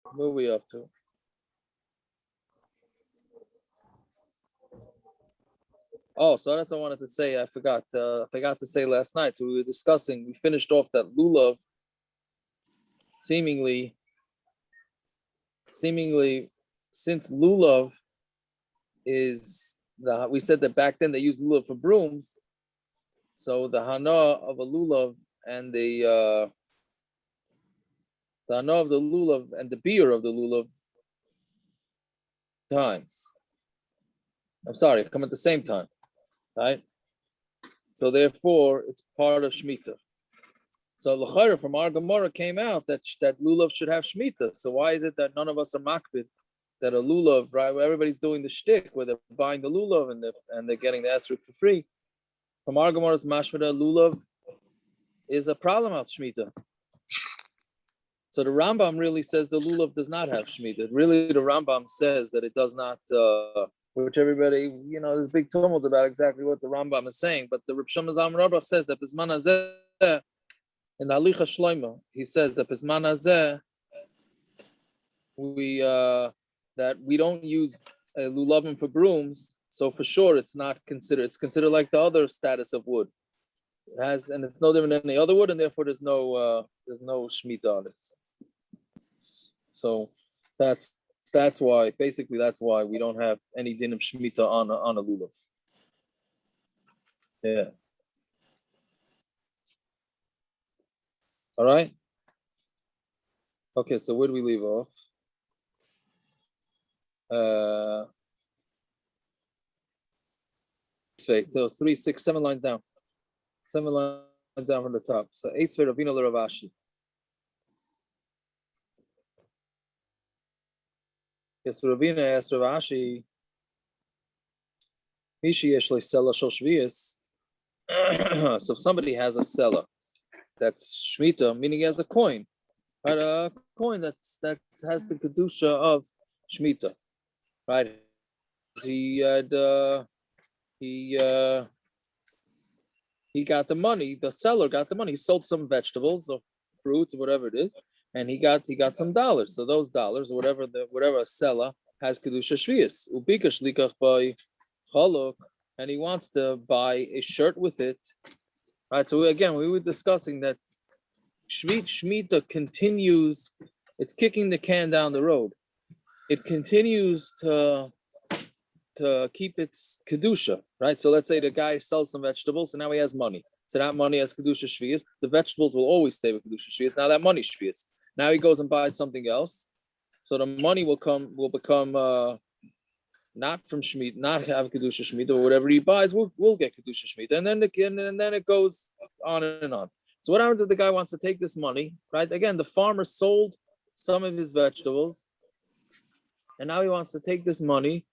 What are we up to? Oh, so that's what I wanted to say. I forgot to say last night. So we were discussing, we finished off that lulav seemingly, since lulav is we said that back then they used lulav for brooms. So the hana of a lulav and the hana of the lulav and the beer of the lulav times. I'm sorry, come at the same time, right? So therefore, it's part of shmitta. So l'chayra from our Gemara came out that lulav should have shmitta. So why is it that none of us are makbid that a lulav, right? Where everybody's doing the shtick, where they're buying the lulav and they're getting the esrog for free. From our Gemara's mashmada, lulav is a problem of shmitta. So the Rambam really says the lulav does not have shmitta. Really, the Rambam says that it does not. Which everybody, there's a big tumult about exactly what the Rambam is saying. But the Reb Shimon Zalman Auerbach says that Bisman Hazeh, in the Halicha Shloimo, he says that Bisman Hazeh, that we don't use lulavim for brooms, so for sure it's not considered. It's considered like the other status of wood. It has, and it's no different than any other wood, and therefore there's no shmita on it. So that's why we don't have any din of shmita on a lulav. Yeah. All right. Okay, so where do we leave off? So 3, 6, 7 lines down. 7 lines down from the top. So Eisver Ravina Ravashi. Yes, Ravina asked Ravashi, Mishi Yeshloi Sela Shel Shvius. So if somebody has a seller that's shmita, meaning he has a coin, right? A coin that has the kedusha of shmita, right? He got the money. The seller got the money. He sold some vegetables or fruits or whatever it is, and he got some dollars. So those dollars, whatever a seller has kedusha shvius, ubikash likach by chaluk, and he wants to buy a shirt with it. Right. So again, we were discussing that shmita continues. It's kicking the can down the road. It continues to keep its kedusha, right? So let's say the guy sells some vegetables, and now he has money. So that money has kedusha shvius. The vegetables will always stay with kedusha shvius. Now that money shvius. Now he goes and buys something else. So the money will become not from shmita, not have kedusha shmita, or whatever he buys will get kedusha shmita, and then it goes on and on. So what happens if the guy wants to take this money, right? Again, the farmer sold some of his vegetables, and now he wants to take this money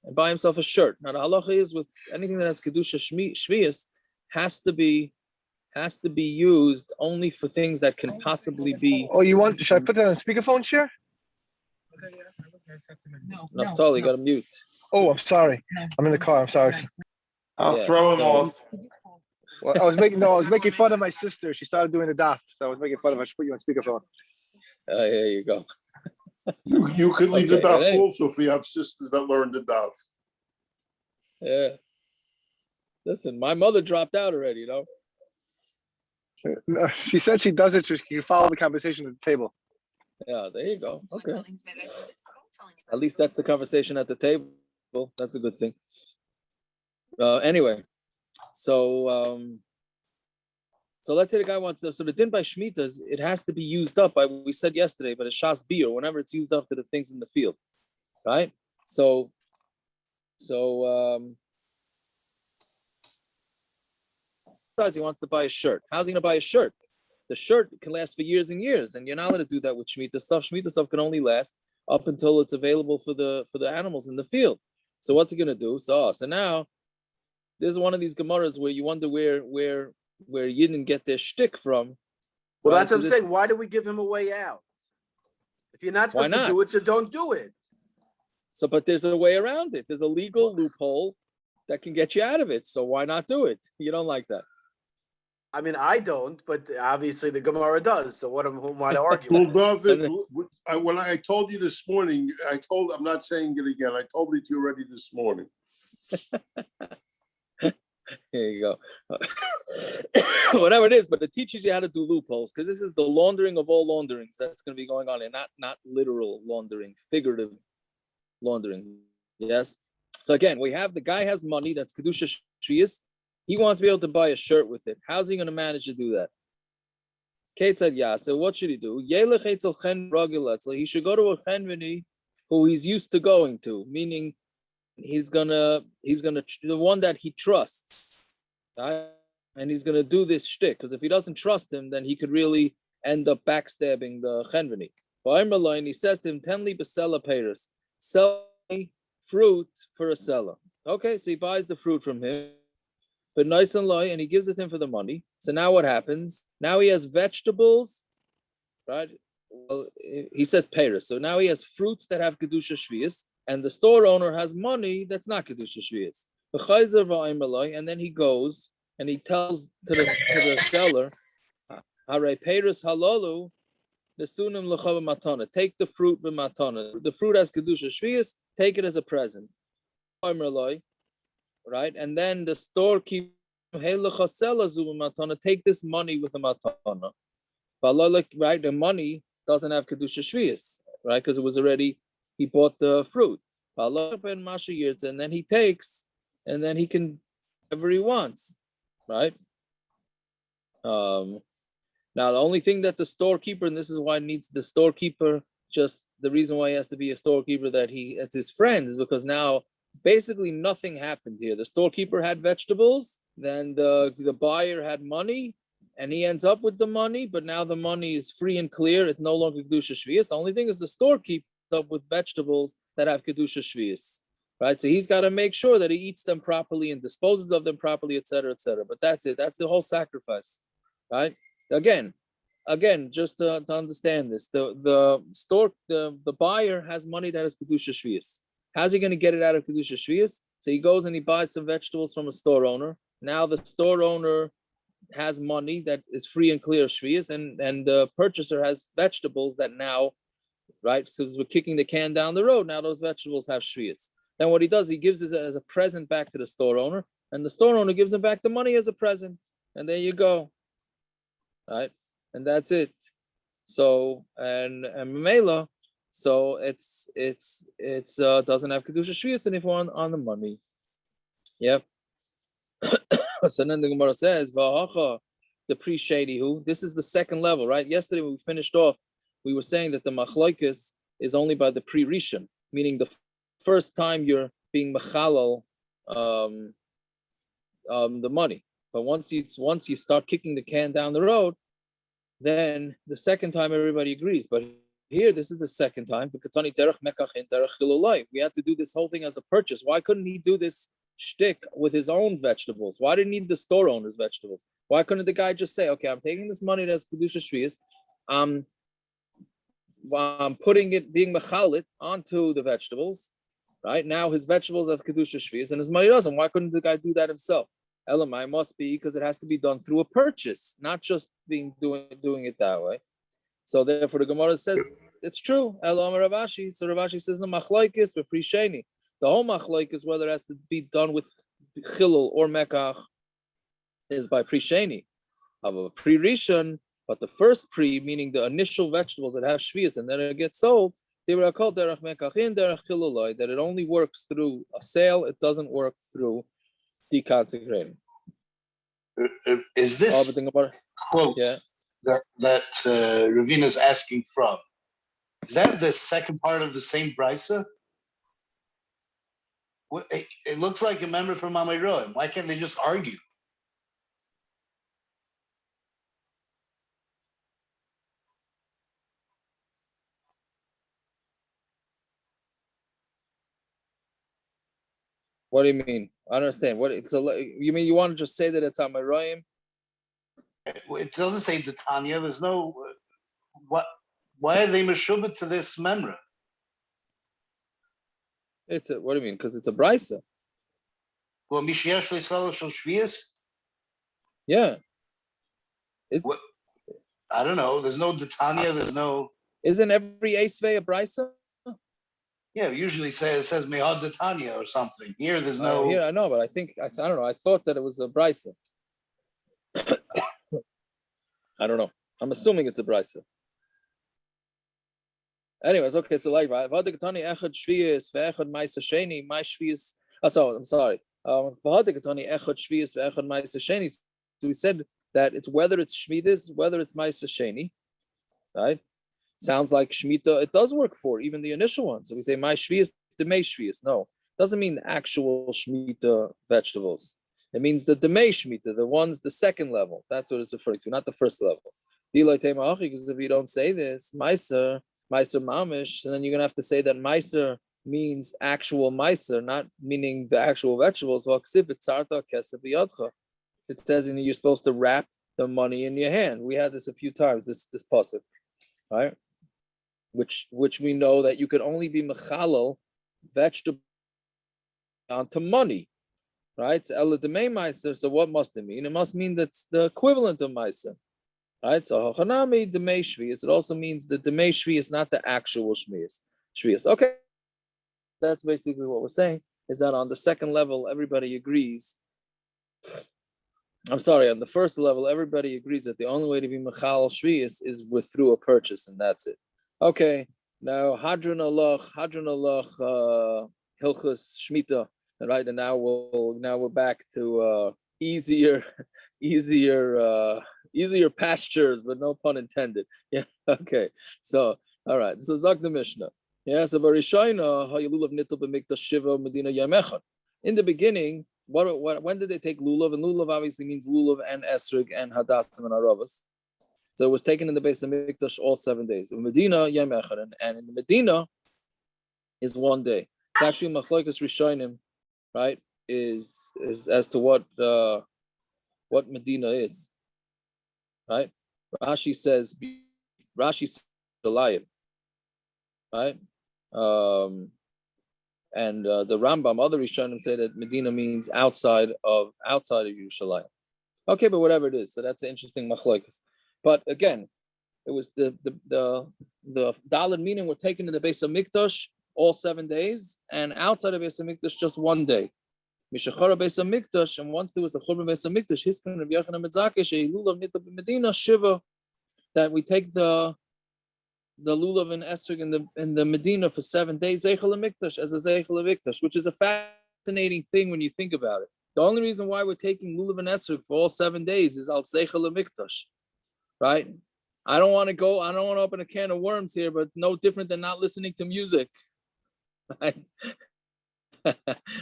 and buy himself a shirt. Now the halacha is with anything that has kedusha shvius has to be used only for things that can possibly be. Oh, should I put that on speakerphone, Share? No, Naftali, you got to mute. Oh, I'm sorry. I'm in the car. I'm sorry. I'll throw him off. Well, I was making fun of my sister. She started doing the daf, so I was making fun of her. I should put you on speakerphone. Here you go. You could leave the daf also if we have sisters that learn the daf. Yeah. Listen, my mother dropped out already, No, she said she does it so she can follow the conversation at the table. Yeah, there you go. Okay. At least that's the conversation at the table. That's a good thing. Anyway, so let's say the guy wants to. So the din by shmitas, it has to be used up by, we said yesterday, but a shas beer, whenever it's used up to the things in the field, right? So he wants to buy a shirt. How's he gonna buy a shirt? The shirt can last for years and years, and you're not allowed to do that with shmita stuff. Shmita stuff can only last up until it's available for the animals in the field. So what's he gonna do? So now there's one of these gemaras where you wonder where you didn't get their shtick from. Well, right? That's what I'm saying. Why do we give him a way out? If you're not supposed to do it, so don't do it. So, but there's a way around it. There's a legal loophole that can get you out of it. So why not do it? You don't like that. I mean, I don't, but obviously the Gemara does. So who am I to argue Well, with? David, when I told you this morning, I'm not saying it again. I told it to you already this morning. Here you go. Whatever it is, but it teaches you how to do loopholes, because this is the laundering of all launderings that's going to be going on, and not literal laundering, figurative laundering. Yes. So again, we have the guy has money that's kedusha shvius. He wants to be able to buy a shirt with it. How's he going to manage to do that? Kate said, yeah. So what should he do? He should go to a chenveni who he's used to going to, meaning he's gonna the one that he trusts, right? And he's gonna do this shtick, because if he doesn't trust him, then he could really end up backstabbing the chenveni. He says to him, "Tenli besela peiros, sell me fruit for a seller." Okay, so he buys the fruit from him, but nice and low, and he gives it to him for the money. So now what happens? Now he has vegetables, right? Well, he says peiros, so now he has fruits that have kedusha shvius, and the store owner has money that's not kedusha shvius. And then he goes and he tells to the seller, "Hare peiros halalu nesunim l'chava matana. Take the fruit b'matana. The fruit has kedusha shvius. Take it as a present." Right, and then the storekeeper, take this money with the matana. Right, the money doesn't have kedusha shvius, right? Because it was already, he bought the fruit. And then he takes, and then he can whatever he wants, right? Now the only thing that the storekeeper, and this is why it needs the storekeeper, just the reason why he has to be a storekeeper that it's his friend, is because now basically nothing happened here. The storekeeper had vegetables, then the buyer had money, and he ends up with the money, but now the money is free and clear. It's no longer kedusha shvius. The only thing is the storekeeper ends up with vegetables that have kedusha shvius, right? So he's got to make sure that he eats them properly and disposes of them properly, etc., etc. But that's it. That's the whole sacrifice, right? Again, just to understand this, the buyer has money that has kedusha shvius. How's he going to get it out of kedusha shvius? So he goes and he buys some vegetables from a store owner. Now the store owner has money that is free and clear of shvius, and the purchaser has vegetables that now, right? So we're kicking the can down the road. Now those vegetables have shvius. Then what he does, he gives it as a present back to the store owner, and the store owner gives him back the money as a present. And there you go, right? And that's it. So and Mamela. So it's doesn't have kedusha shvius anymore on the money. Yep. So then the Gemara says, "V'hacha the pre-shady this is the second level, right? Yesterday when we finished off, we were saying that the machlokes is only by the pre-rishon, meaning the first time you're being machalal the money. But once you start kicking the can down the road, then the second time everybody agrees. But here, this is the second time. We had to do this whole thing as a purchase. Why couldn't he do this shtick with his own vegetables? Why didn't he need the store owner's vegetables? Why couldn't the guy just say, "Okay, I'm taking this money that's kedusha shvius, I'm putting it, being mechalit, onto the vegetables, right? Now his vegetables have kedusha shvius and his money doesn't. Why couldn't the guy do that himself?" Elamai must be because it has to be done through a purchase, not just doing it that way. So therefore, the Gemara says it's true. Elam Ravashi. So Ravashi says no machlokes but pre-sheni. The whole machlokes, whether it has to be done with chilul or mekach, is by pre-sheni. Of a pre-rishon, but the first pre, meaning the initial vegetables that have shvius and then it gets sold, they were called derech mekachin, derech chilulai. That it only works through a sale. It doesn't work through deconsecrating. Is this quote that Ravina's asking from? Is that the second part of the same brisa? It looks like a member from Amiroim. Why can't they just argue? What do you mean? I don't understand. You mean you want to just say that it's Amiroim? It doesn't say the Tanya. There's no what. Why are they meshubit to this memra? What do you mean? Because it's a brisa. Well, mishiyash le'salo shel shvius. Yeah. What? I don't know. There's no Detanya. There's no. Isn't every Esvei a brisa? Yeah, usually it says Mehad Detanya or something. Here, there's no. Here I know, but I don't know. I thought that it was a brisa. I don't know. I'm assuming it's a brisa. Anyways, okay. So like, so I'm sorry. So we said that it's whether it's shmitas, whether it's ma'aser sheni, right? Sounds like shmita. It does work for even the initial one. So we say my shvius, demei shvius. No, doesn't mean actual shmita vegetables. It means the demei shmita, the ones the second level. That's what it's referring to, not the first level. Because if you don't say this, ma'aser mamish, and then you're gonna have to say that ma'aser means actual ma'aser, not meaning the actual vegetables. It says you're supposed to wrap the money in your hand. We had this a few times. This pasuk, right? Which we know that you could only be mechalal vegetable onto money, right? So what must it mean? It must mean that's the equivalent of ma'aser, right? So hachanami demei shvius. It also means the demei shvius, not the actual shvius. Okay, that's basically what we're saying. Is that on the second level everybody agrees? I'm sorry, on the first level everybody agrees that the only way to be mechalal shvius is through a purchase, and that's it. Okay, now Hadron Allah, Hilchus Shmita, right? And now we're back to easier pastures, but no pun intended. Yeah. Okay. So all right. So Zak the Mishnah. Yeah. So Varishayna Hayilulav Nitel B'Mikdash Shiva Medina Yamechad. In the beginning, when did they take lulav? And lulav obviously means lulav and esrog and hadassim and aravas. So it was taken in the Beis Hamikdash all 7 days. In Medina, Yom Echad, and in the Medina is 1 day. It's actually Machlokes Rishonim, right? Is as to what Medina is, right? Rashi says Shalayim, right? And the Rambam, other Rishonim say that Medina means outside of Yerushalayim. Okay, but whatever it is, so that's an interesting machlokes. But again, it was the Daled minim were taken to the Beis Hamikdash all 7 days, and outside of Beis Hamikdash just 1 day. Mishachara Beis Hamikdash, and once there was a churban Beis Hamikdash, Hiskan of Yochanan Mitzake Sheilulav Nitla B'Medina Shiva, that we take the lulav and esrog in the Medina for 7 days Zeichel Hamikdash as a Zeichel Hamikdash, which is a fascinating thing when you think about it. The only reason why we're taking lulav and esrog for all 7 days is al Zeichel Hamikdash. Right? I don't want to open a can of worms here, but no different than not listening to music. Right?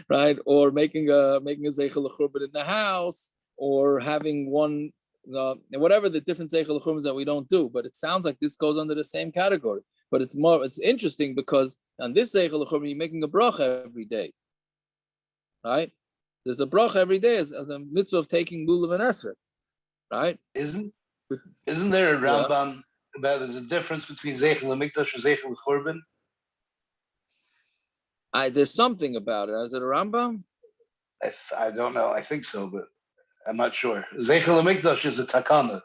Right? Or making a zeichel churban in the house, or having one, whatever the different zeichel churbans that we don't do. But it sounds like this goes under the same category. But it's interesting because on this zeichel churban, you're making a bracha every day. Right? There's a bracha every day as the mitzvah of taking lulav and esrog. Right? Isn't there a Rambam about the difference between Zeichel Hamikdash and Zeichel Churban? There's something about it. Is it a Rambam? I don't know. I think so, but I'm not sure. Zeichel Hamikdash is a takana.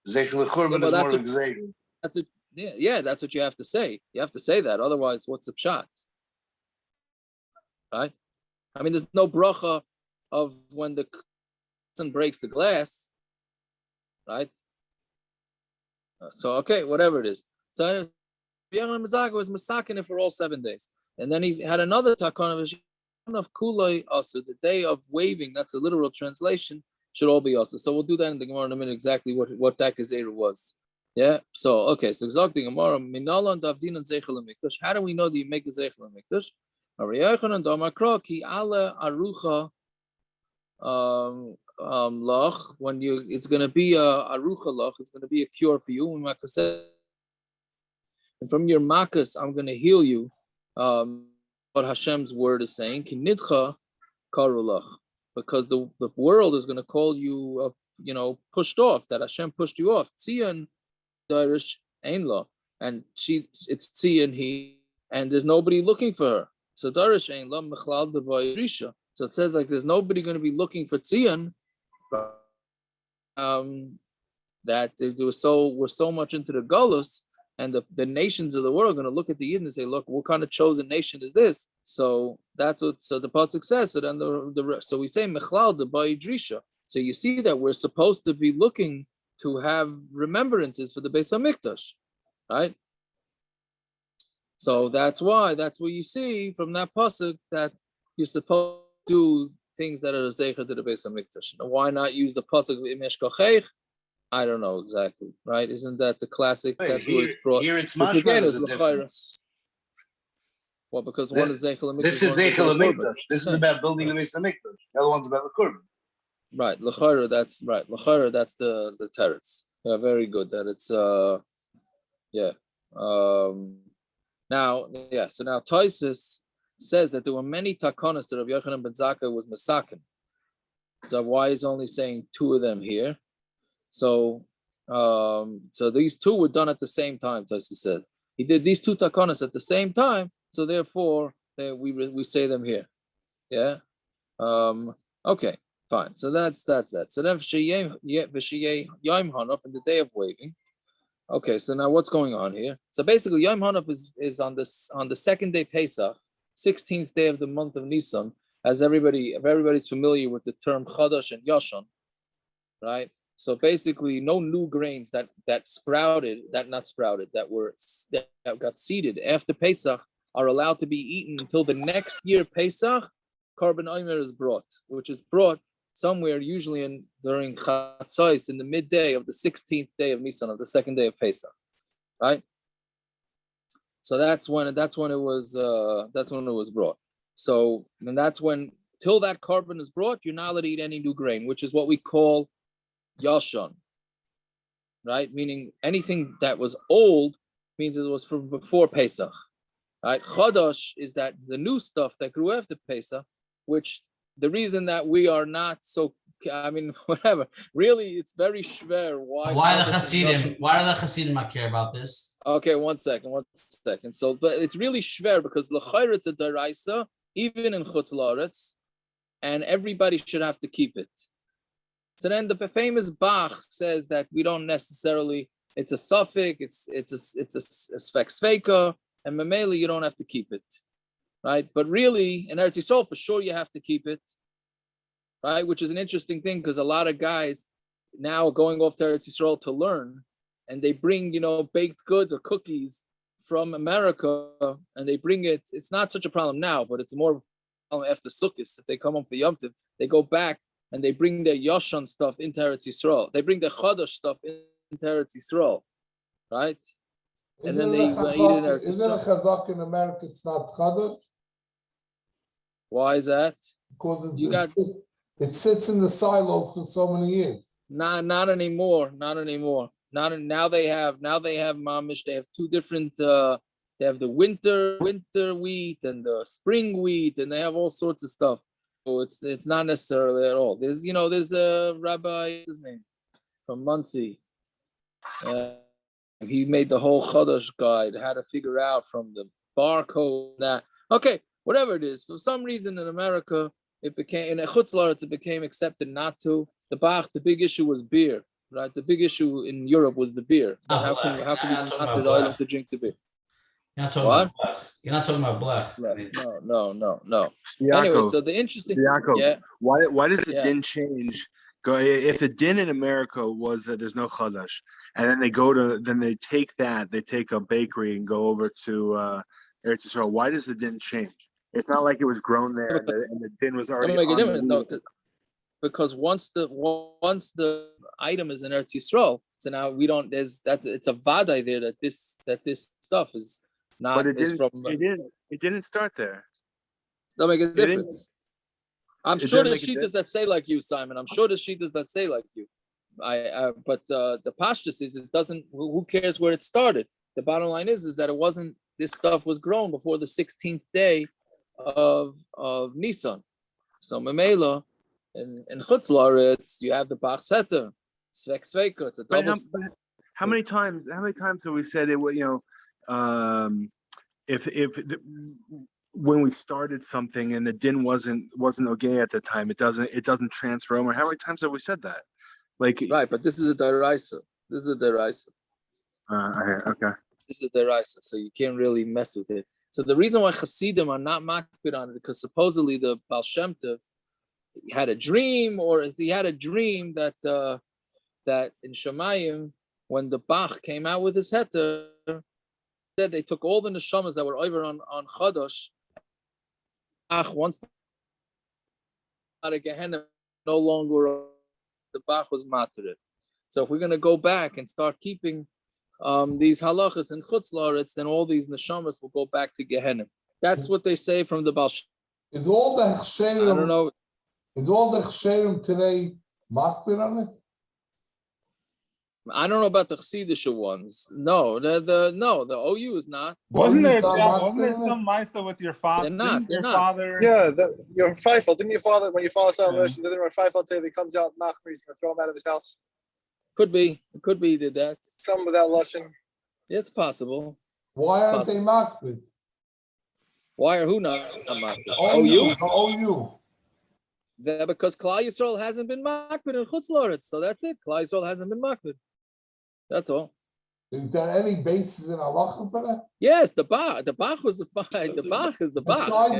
Zeichel Churban is more of a gzeir. That's it. Yeah, that's what you have to say. You have to say that. Otherwise, what's the pshat? Right? I mean, there's no bracha of when the person breaks the glass, right? So okay, whatever it is. So Yochanan Mitzake was masakin for all 7 days, and then he had another takon of kulay also the day of waving. That's a literal translation. Should all be also. So we'll do that in the Gemara in a minute. Exactly what that gezerah was. Yeah. So okay. So exactly Gemara minalan davdin and zeichel hamikdash. How do we know that you make a zeichel hamikdash? Yochanan damakra ki ala arucha. Lach, when it's going to be a arucha lach, it's going to be a cure for you. And from your makas, I'm going to heal you. What Hashem's word is saying, kinidcha karulach, because the world is going to call you, pushed off. That Hashem pushed you off. Tzion darish ein la, and it's tzion he, and there's nobody looking for her. So darish ein la mechlal devayrisha. So it says like there's nobody going to be looking for tzion. that we're so much into the Golus, and the nations of the world are going to look at the Yidden and say, look, what kind of chosen nation is this? So that's what, so the pasuk says. So then so we say Mechlal the Ba'idrisha. So you see that we're supposed to be looking to have remembrances for the Beis Hamikdash, right? So that's what you see from that pasuk, that you're supposed to do things that are zeicha to the Beis Hamikdash. Now, why not use the pasuk Imesh Kochech? I don't know exactly, right? Isn't that the classic? Wait, That's where it's brought. Here it's Which mashma, again there's is a difference. Well, because one is zeicha l'mikdash. This is zeicha l'mikdash. This is about building the Beis Hamikdash. The other one's about the korban. Right, l'chayra, that's right. L'chayra, that's the teretz. Yeah, very good. That it's now, yeah. So now Tosfos says that there were many takonos that Rav Yochanan ben Zakkai was masakin. So why is only saying two of them here? So so these two were done at the same time. Tosfos says he did these two takonos at the same time. So therefore, we say them here. Yeah. Okay. Fine. So that's that. So then Yom Hanuf in the day of waving. Okay, so now what's going on here? So basically, Yom Hanuf is on the second day Pesach, 16th day of the month of Nissan. As everybody's familiar with the term Chadash and Yashan, right? So basically, no new grains that got seeded after Pesach are allowed to be eaten until the next year Pesach. Carbon omer is brought, which is brought somewhere usually during Chatzos in the midday of the 16th day of Nissan, of the second day of Pesach, right? So that's when it was brought. So and that's when till that carbon is brought, you're not allowed to eat any new grain, which is what we call yashan, right? Meaning anything that was old means it was from before Pesach, right? Chadash is that the new stuff that grew after Pesach, which the reason that we are not so, I mean, whatever, really, it's very schwer. Why do the Hasidim care about this? Okay, one second. So, but it's really schwer because l'chayr it's a daraisa, even in Chutz La'aretz, and everybody should have to keep it. So then the famous Bach says that we don't necessarily, it's a suffix, it's a svek sveika, and memela you don't have to keep it. Right, but really in Eretz Yisrael for sure you have to keep it, right? Which is an interesting thing because a lot of guys now are going off to Eretz Yisrael to learn, and they bring baked goods or cookies from America, and they bring it. It's not such a problem now, but it's more after Sukkos. If they come home for Yom Tov, they go back and they bring their Yashan stuff into Eretz Yisrael. They bring their Chadash stuff into Eretz Yisrael, right? And then they eat it in Eretz Yisrael. Isn't it chazak in America? It's not Chadash. Why is that? Because it sits in the silos for so many years. Not anymore. Now they have mamish. They have two different. They have the winter wheat and the spring wheat, and they have all sorts of stuff. So it's not necessarily at all. There's a rabbi, what's his name, from Muncie. He made the whole Chodesh guide, how to figure out from the barcode that. Okay. Whatever it is, for some reason in America, it became in Chutz La'aretz, it became accepted not to. The big issue was beer, right? The big issue in Europe was the beer. How can you not allow them to drink the beer? You're not talking about black. No. Yaakov, anyway, so the interesting, Yaakov, why does the din change? If the din in America was that there's no chadash, and then they take a bakery and go over to Eretz Yisrael, why does the din change? It's not like it was grown there and the din was already on no, because once the item is in Eretz Yisrael, so now we don't. It's a vaday there that this stuff is not. But it didn't start there. Don't make a difference. I'm sure there's shittas that say like you, Simon. I'm sure there's shittas that say like you. But the pashtus is it doesn't. Who cares where it started? The bottom line is that it wasn't. This stuff was grown before the 16th day of Nissan. So Memela in Chutz La'aretz, you have the Bach Seter, Svek Sveika. It's a double. How many times have we said it? When we started something and the din wasn't okay at the time, it doesn't transfer over. How many times have we said that? Right, but this is a daraisa. This is a deraisa. Okay. This is a deraisa, so you can't really mess with it. So the reason why Hasidim are not makbid on it, because supposedly the Baal Shem Tov had a dream, or he had a dream that that in Shemayim, when the Bach came out with his heter, said they took all the neshamas that were over on Chodosh. Bach once out of Gehenna, no longer the Bach was matter. So if we're going to go back and start keeping these halachas in Chutz La'aretz, then all these neshamas will go back to Gehenna. That's what they say from the Baal Shem. Is all the chsherim, I don't know. Is all the chsherim today makbid on it? I don't know about the Chassidish ones. No, the OU is not. Wasn't there Wasn't some Misa with your father? They're not. Your father. Yeah, your Feifel. Didn't your father, when your father saw him, didn't your Feifel tell you he comes out Machmer, he's going to throw him out of his house? Could be. It could be did that. Some without Lashon. Yeah, it's possible. Why aren't they makbid? Why or who not? OU. Because Klal Yisrael hasn't been makbid in Chutz La'aretz, so that's it. Klal Yisrael hasn't been makbid. That's all. Is there any basis in halacha for that? Yes, the Bach. The Bach was the Bach. The Bach is the Bach.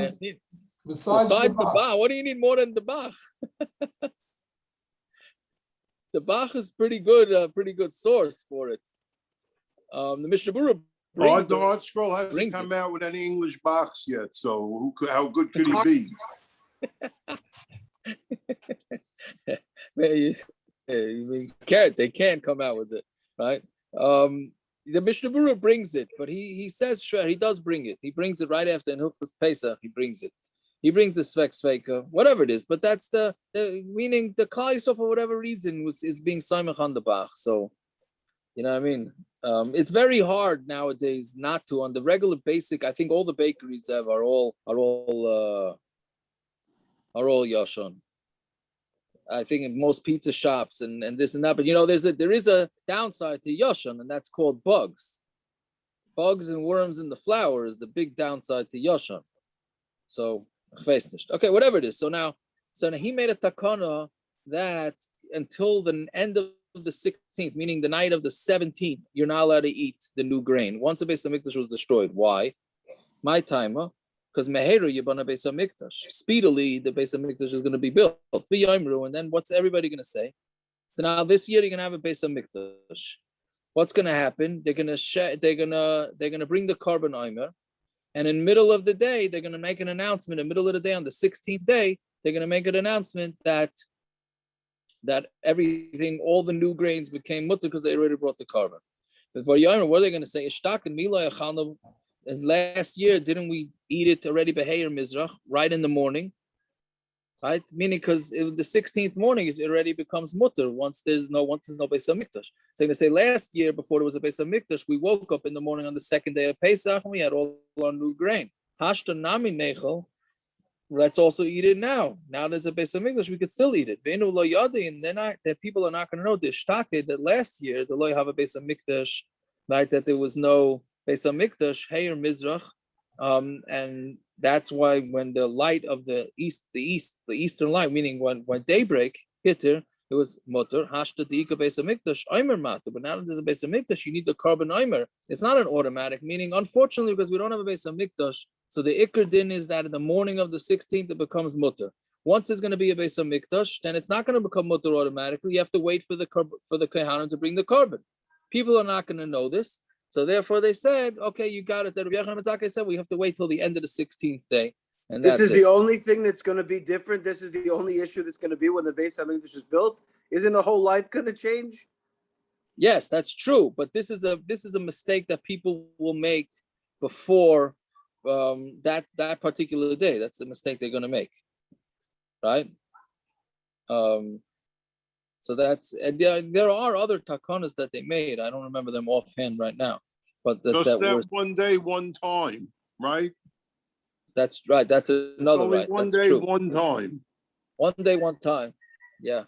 Besides the Bach, what do you need more than the Bach? The Bach is pretty good source for it. The Mishnah Berurah brings the Art Scroll hasn't come out with any English Bachs yet, so how good could he be? They can't come out with it, right? The Mishnah Berurah brings it, but he says sure he does bring it. He brings it right after in Hilchos Pesach. He brings it. He brings the Svek Sveka, whatever it is. But that's the meaning. The Klal Yisrael for whatever reason is being Saimach on the Bach. So, you know what I mean. It's very hard nowadays not to on the regular basic. I think all the bakeries have are all Yashon. I think in most pizza shops and this and that, but you know, there is a downside to Yashon, and that's called bugs. Bugs and worms in the flour is the big downside to Yashon. So, okay, whatever it is. So now he made a takana that until the end of the 16th, meaning the night of the 17th, you're not allowed to eat the new grain. Once the Beis Hamikdash was destroyed. Why? My timer. Because Meheru Yibana Beis Hamikdash. Speedily, the Beis Hamikdash is going to be built. And then what's everybody going to say? So now this year you're going to have a Beis Hamikdash. What's going to happen? They're going to bring the carbon omer, and in the middle of the day they're going to make an announcement. In the middle of the day on the 16th day, they're going to make an announcement that everything, all the new grains became mutter because they already brought the carbon. But what are they going to say? And last year, didn't we eat it already beheir mizrach right in the morning? Right, meaning because the 16th morning it already becomes mutter once there's no Beis Hamikdash. So they say last year before there was a Beis Hamikdash, we woke up in the morning on the second day of Pesach and we had all our new grain. Hashta nami nechel. Let's also eat it now. Now there's a Beis Hamikdash, we could still eat it. Ve'enu lo yadi, and then that people are not going to know this shtake that last year the lo have a Beis Hamikdash, right? That there was no Beis Hamikdash, Heir Mizrach, and that's why when the light of the eastern light, meaning when daybreak hit her, it was motor hashta diika Beis Hamikdash Omer matter. But now that there's a Beis Hamikdash, you need the carbon Omer. It's not an automatic. Meaning, unfortunately, because we don't have a Beis Hamikdash, so the ikr din is that in the morning of the 16th it becomes mutter. Once there's going to be a Beis Hamikdash, then it's not going to become mutter automatically. You have to wait for the kohanim to bring the carbon. People are not going to know this. So therefore, they said, "Okay, you got it." That Rabbi Yochanan Zakai said we have to wait till the end of the 16th day, and this is the only thing that's going to be different. This is the only issue that's going to be when the Beis Hamikdash is built. Isn't the whole life going to change? Yes, that's true. But this is a mistake that people will make before that particular day. That's the mistake they're going to make, right? So that's, and there are other takanas that they made. I don't remember them offhand right now, but that one day, one time, right? That's right. That's another only right. One that's day, true. one time. One day, one time. Yeah.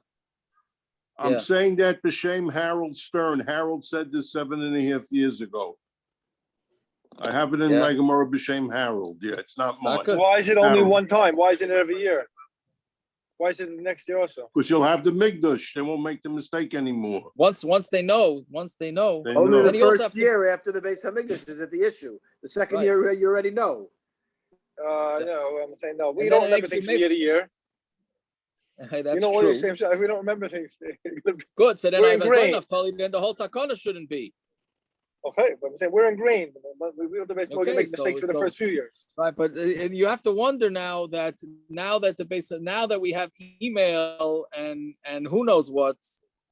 I'm saying that b'shem Harold Stern. Harold said this 7.5 years ago. I have it in my Gemara b'shem Harold. Yeah, it's not mine. Why is it only one time? Why isn't it every year? Why is it the next year also? Because you'll have the Migdash. They won't make the mistake anymore. Once they know. They Only know. the Then you also first have to- year after the Beis Hamikdash is at the issue. The second Right. year, you already know. No, I'm saying no. We And don't then it remember makes you things from year to make- year. Hey, that's You know, all true. the same shit. We don't remember things. Good. So then We're I have ingrained. enough totally. Then the whole takana shouldn't be. Okay, but I'm saying we're ingrained. We have to make Okay, mistakes for the so- first few years. Right, but you have to wonder now that we have email and who knows what,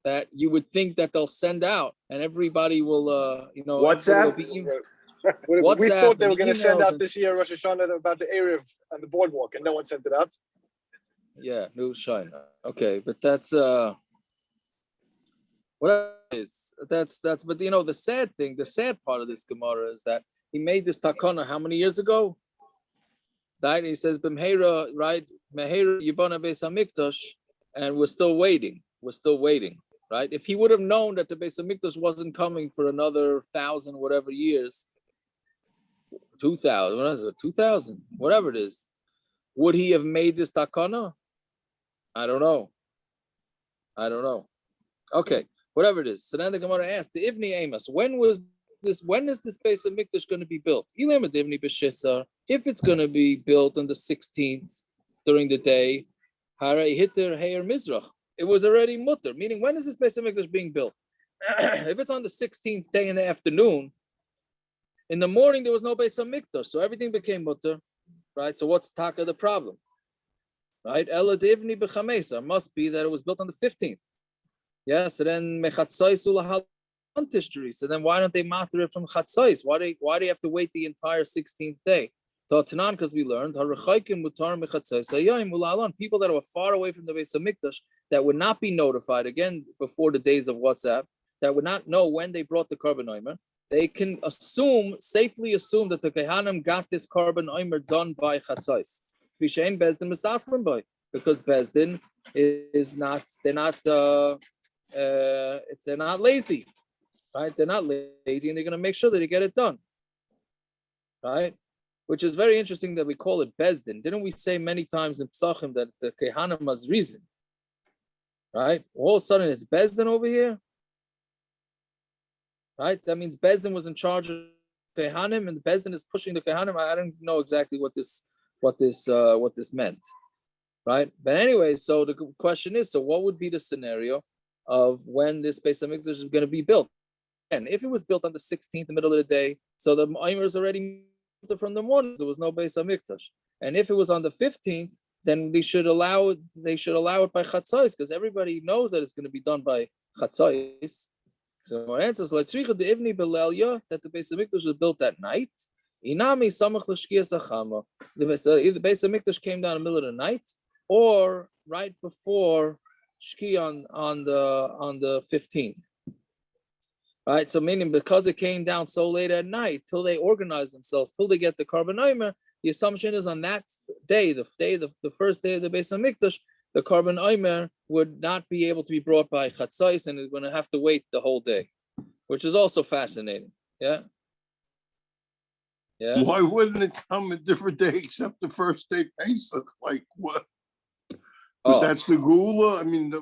that you would think that they'll send out and everybody will WhatsApp? everybody will be We WhatsApp thought they and were going to send emails out and- this year Rosh Hashanah about the area and the boardwalk, and no one sent it out. yeah, new China. Okay, but that's what is that's but the sad part of this Gemara is that he made this takana how many years ago? Right? He says B'mheira, right? Meheira Yibana Beis Hamikdash, and we're still waiting. Right? If he would have known that the Beis Hamikdash wasn't coming for another 1,000 whatever years, 2,000, what is it? 2,000, whatever it is, would he have made this takana? I don't know. Okay, whatever it is. So then the Gemara asked, the Ivni Amos, when is this Beis Hamikdash going to be built? If it's going to be built on the 16th during the day, it was already mutter. Meaning, when is this Beis Hamikdash being built? If it's on the 16th day in the afternoon, in the morning there was no Beis Hamikdash, so everything became mutter, right? So what's taka the problem, right? Ela divni b'chamesa must be that it was built on the 15th. Yeah, so then mechatzais ulahal. So then why don't they matter it from chatzais? Why do you have to wait the entire 16th day? Because we learned people that were far away from the Beis Hamikdash that would not be notified again before the days of WhatsApp, that would not know when they brought the Korban Omer. They can safely assume that the Kehanim got this Korban Omer done by Chatzais. Vishain Bezdin Misafrim by, because Bezdin is not. They're not lazy, right? They're not lazy, and they're going to make sure that they get it done, right? Which is very interesting that we call it Bezdin. Didn't we say many times in Psachim that the Kehanim has reason, right? All of a sudden it's Bezdin over here. Right, that means Bezdin was in charge of Kehanim, and Bezdin is pushing the Kehanim. I don't know exactly what this meant, right? But anyway, so the question is: so what would be the scenario of when this Beis Hamikdash is going to be built? And if it was built on the 16th, the middle of the day, so the Omer is already from the morning. There was no Beis Hamikdash, and if it was on the 15th, then they should allow it. They should allow it by Chatzos, because everybody knows that it's going to be done by Chatzos. So our answer is like the Ivni Belelia, that the Beis Hamikdash was built at night. Inami samach l'shkiah sachama. Either the Beis Hamikdash came down in the middle of the night, or right before shkiah on the 15th. Right, so meaning because it came down so late at night, till they organize themselves, till they get the Korban Omer, the assumption is on that day, the first day of the Beis Hamikdash, the Korban Omer would not be able to be brought by Chatzos, and it's going to have to wait the whole day, which is also fascinating. Yeah. Why wouldn't it come a different day except the first day Pesach? Like what? Because that's the Gula. I mean,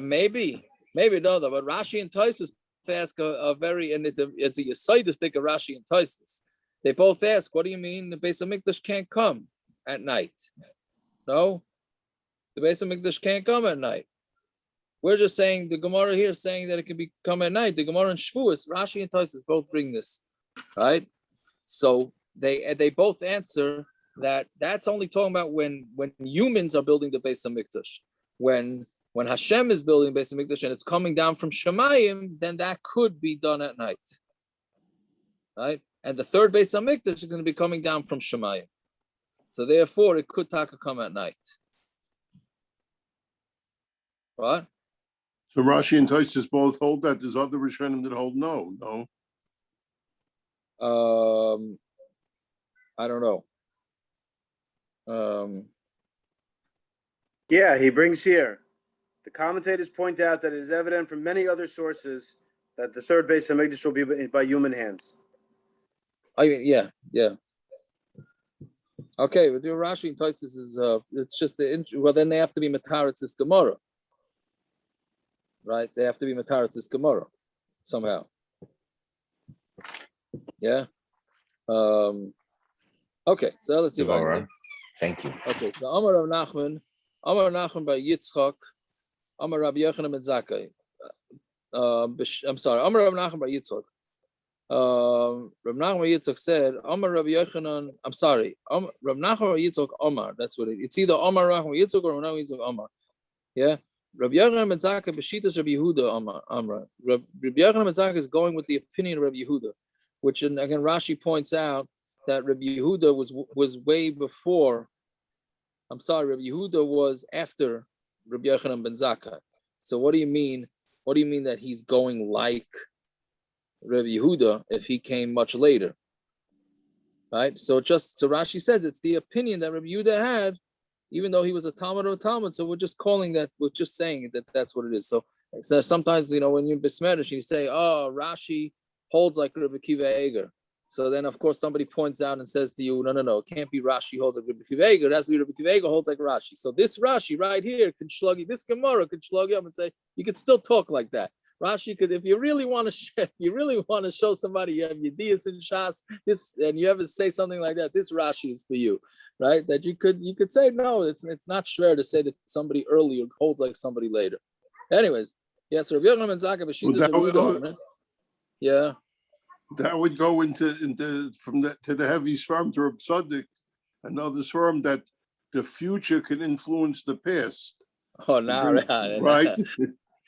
maybe no, but Rashi and Taisus ask a very, and it's a Yesodistic of Rashi and Taisus. They both ask, what do you mean the Beis Hamikdash can't come at night? No. The Beis Hamikdash can't come at night. We're just saying, the Gemara here is saying that it can come at night. The Gemara in Shavuos, Rashi and Taisus both bring this, right? So they both answer that that's only talking about when humans are building the Beis Hamikdash. When Hashem is building Beis Hamikdash and it's coming down from Shemayim, then that could be done at night, right? And the third Beis Hamikdash is going to be coming down from Shemayim, so therefore it could come at night. What? So Rashi and Taisus both hold that. There's other Rishonim that hold no. I don't know. Yeah, he brings here. The commentators point out that it is evident from many other sources that the third Beis Hamikdash will be by human hands. Yeah. Okay, with your Rashi and Tosfos is it's just well, then they have to be mataretz this Gemara, right? They have to be mataretz this Gemara somehow. Yeah. Okay, so let's see. Thank you. Okay, so Amar Rav Nachman by Yitzchak, Amar Rabbi Yochanan ben Zakai. I'm sorry, Amar Rav Nachman by Yitzchak. Rav Nachman by Yitzchak said, Amar Rabbi Yochanan. I'm sorry, Rav Nachman by Yitzchak Amar. That's what it's either Amar Rav Nachman by Yitzchak or Rav Nachman by Yitzchak Amar. Yeah. Rabbi Yochanan ben Zakai b'shitas Rabbi Yehuda Amar. Rabbi Yochanan ben Zakai is going with the opinion of Rabbi Yehuda, which again Rashi points out that Rabbi Yehuda was way before. I'm sorry, Rabbi Yehuda was after Rabbi Yochanan ben Zakai. So what do you mean? What do you mean that he's going like Rabbi Yehuda if he came much later? Right? So Rashi says it's the opinion that Rabbi Yehuda had, even though he was a Talmud of a Talmud. So we're just saying that that's what it is. So sometimes, when you're Besmerish, you say, oh, Rashi holds like Rabbi Kiva Eger. So then, of course, somebody points out and says to you, no, it can't be Rashi holds like Rabbi Kiva Eger. It has to be Rabbi Kiva Eger holds like Rashi. So this Rashi right here can slug you, this Gemara can slug you up and say, you can still talk like that. Rashi could, if you really want to show somebody you have Yedias in Shas, and you ever say something like that, this Rashi is for you, right? That you could say, no, it's not fair to say that somebody earlier holds like somebody later. Anyways, yes, Rabbi Yochanan ben Zakai b'shitas. Yeah. That would go into from that to the heavy swarm to Reb Tzaddik, another swarm that the future can influence the past. Oh, now right?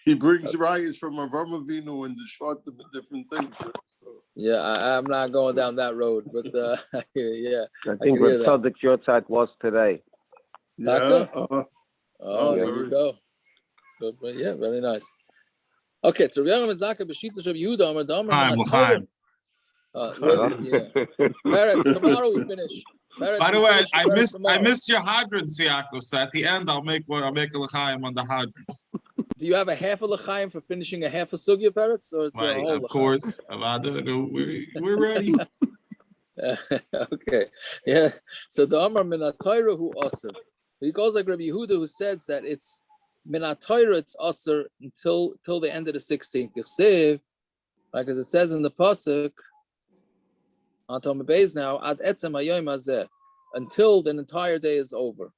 He brings riots from Avram Avinu and the Shvatim and different things. So. Yeah, I'm not going down that road, but yeah. I think Reb Tzaddik's Yotzak was today. Yeah. There you go. But yeah, very nice. Okay, so Rabbi Yochanan ben Zakai b'shitas Rabbi Yehuda Amar. Peretz, tomorrow we finish. Peretz, by the way, I missed your hydrant, Siako. So at the end, I'll make a l'chaim on the hydrant. Do you have a half a l'chaim for finishing a half a sugya, Peretz? Or it's right, a whole of course. We're ready. Okay, yeah. So the Amar min HaTorah hu aser. He goes like Rabbi Yehuda, who says that it's min HaTorah, it's aser until the end of the 16th. Like as it says in the pasuk. Until the entire day is over.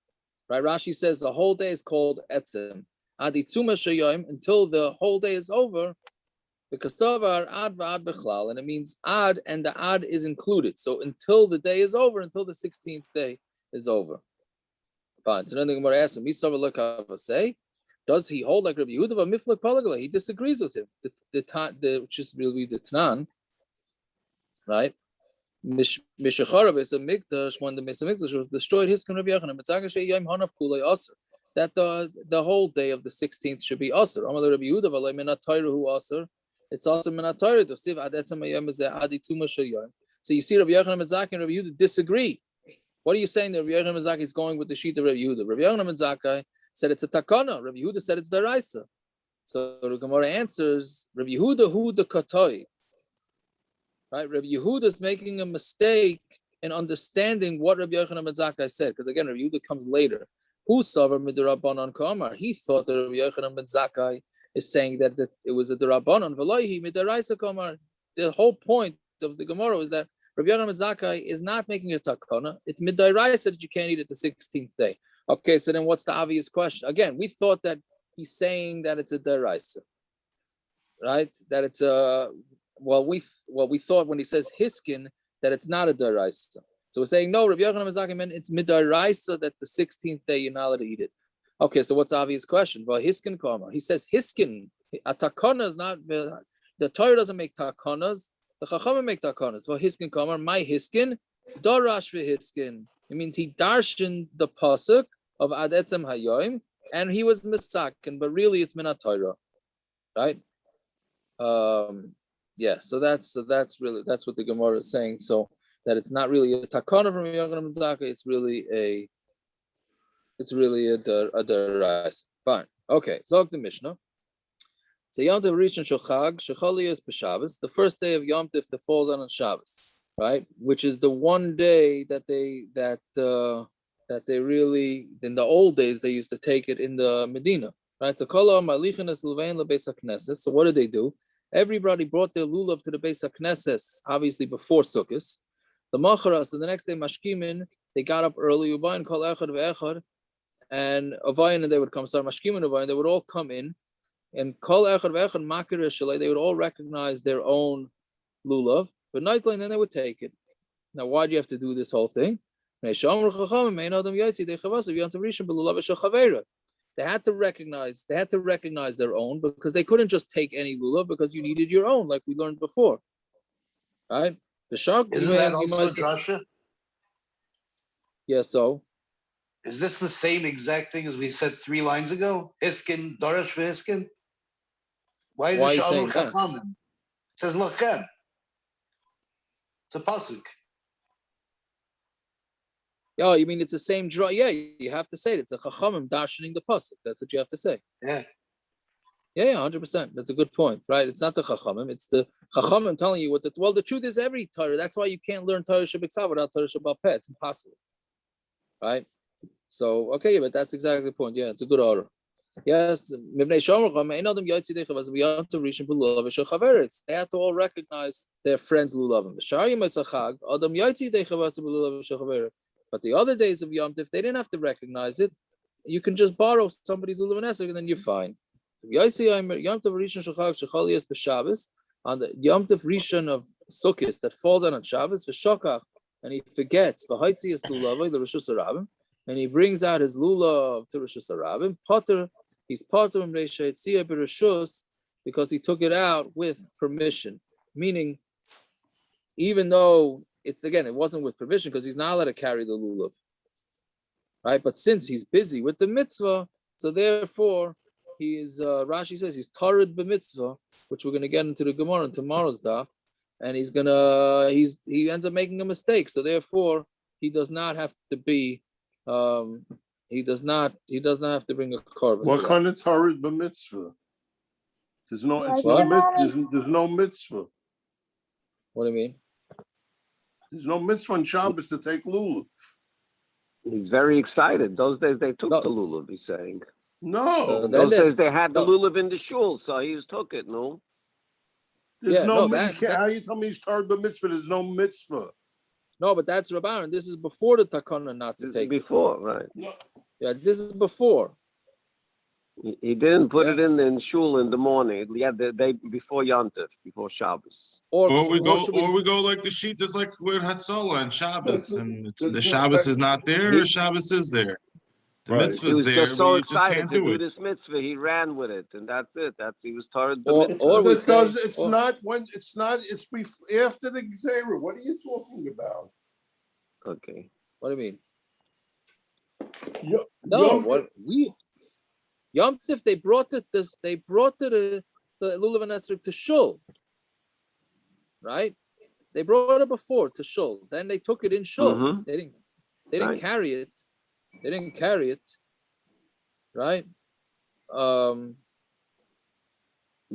Right? Rashi says the whole day is called etzem. Until the whole day is over, because ad v'ad bechlal, and it means ad, and the ad is included. So until the day is over, until the 16th day is over. Fine. So then the Gemara asks him, say, does he hold like Rabbi Yehuda? He disagrees with him. Which is really the Tanan, right? Mishachara Beis Hamikdash, when the Beis Hamikdash was destroyed, his Rabbi Yochanan that the whole day of the 16th should be aser. Amar Rabbi Yehuda v'alei min HaTorah hu aser. It's aser min HaTorah. So you see, Rabbi Yochanan ben Zakai and Rabbi Yehuda disagree. What are you saying that Rabbi Yochanan ben Zakai is going with the sheet of Rabbi Yehuda? Rabbi Yochanan ben Zakai said it's a takana. Rabbi Yehuda said it's deraisa. So the Gemara answers, Rabbi Yehuda hu the katoi. Right, Rabbi Yehuda is making a mistake in understanding what Rabbi Yochanan ben Zakai said, because again, Rabbi Yehuda comes later. Who savar midrabanan kamar? He thought that Rabbi Yochanan ben Zakai is saying that it was a derabanan. V'loihi midaraisa kamar. The whole point of the Gemara is that Rabbi Yochanan ben Zakai is not making a takana. It's midaraisa that you can't eat it the 16th day. Okay, so then what's the obvious question? Again, we thought that he's saying that it's a deraisa, right? That it's a we thought when he says hiskin that it's not a deraisa. So we're saying no, Rabbi Yochanan ben Zakai meant it's midaraisa that the 16th day you're not allowed to eat it. Okay, so what's the obvious question? Well, hiskin kama. He says hiskin. A takana is not the Torah doesn't make takanas. The Chachamim make takanas. Well, hiskin kama, my hiskin, darash v'hiskin. It means he darshan the pasuk of ad etzem hayoim, and he was misakin, but really it's min HaTorah, right? Yeah, so that's what the Gemara is saying. So that it's not really a takana from Yochanan ben Zakai, it's really a deraisa. Fine. Okay, Zog the Mishnah. So Yom Tov Rishon Shechag, Shechali is B'Shabbos, the first day of Yom Tov that falls on Shabbos. right? Which is the one day that they really, in the old days, they used to take it in the Medina, right? So what did they do? Everybody brought their lulav to the Beis Hamikdash, obviously before Sukkos. The Machara, so the next day, Mashkimin, they got up early, Ubayin kol echad ve'echad, and Avayin, and they would come, sorry, Mashkimin Avayin, they would all come in, and kol echad ve'echad makir shalei, they would all recognize their own lulav, but nightly, and then they would take it. Now, why do you have to do this whole thing? They had to recognize their own, because they couldn't just take any lulav, because you needed your own, like we learned before, right? The shark. Isn't that also drasha? Yeah. So. Is this the same exact thing as we said 3 lines ago? Hiskin, Darash for Hiskin? Why is it Shalom Chachamim? It says Lachem. It's a pasuk. Yeah, you mean it's the same draw? Yeah, you have to say it. It's a Chachamim darshaning the pasuk. That's what you have to say. Yeah. Yeah, 100%. That's a good point, right? It's not the Chachamim. It's the Chachamim telling you what the. Well, the truth is every Torah. That's why you can't learn Torah Shabbat without Torah Shabbat Peh. It's impossible, right? So okay, but that's exactly the point. Yeah, it's a good order. Yes, they have to all recognize their friends' lulavim. But the other days of Yom Tov, they didn't have to recognize it. You can just borrow somebody's lulav and esrog, and then you're fine. Yom Tov Rishon on the Yom Tov Rishon of Sukkos that falls out on Shabbos, v'shokach, and he forgets v'haitzias lulav the Rishus Harabim, and he brings out his lulav to Rishus Harabim. Potter, he's potter in Reisha Yitzia b'Rishus because he took it out with permission, meaning even though it wasn't with permission because he's not allowed to carry the lulav, right? But since he's busy with the mitzvah, so therefore he is. Rashi says he's tarid b'mitzvah, which we're going to get into the Gemara in tomorrow's daf, and he ends up making a mistake. So therefore he does not have to be. He does not have to bring a korban. What kind of tarid b'mitzvah? There's no mitzvah. What do you mean? There's no mitzvah on Shabbos to take lulav. He's very excited. Those days they took the lulav, he's saying. No. Those days they had the lulav in the shul, so he took it, no? There's how you tell me he's tarid b'mitzvah? There's no mitzvah. No, but that's Rabbanan. This is before the takana not to take before, right? Yeah, this is before. He didn't put it in shul in the morning. Yeah, the day before Yom Tov, before Shabbos. Or we go like the sheet is like with Hatzalah and Shabbos, and the Shabbos is not there, or Shabbos is there. The mitzvah is there, but you just can't do it. This mitzvah, he ran with it, and that's it. He was tarid the mitzvah. It's after the Gzeira. What are you talking about? Okay. What do you mean? Yom Tov, they brought the lulav and esrog to shul, right? They brought it before to shul. Then they took it in shul. Mm-hmm. They didn't carry it. They didn't carry it, right?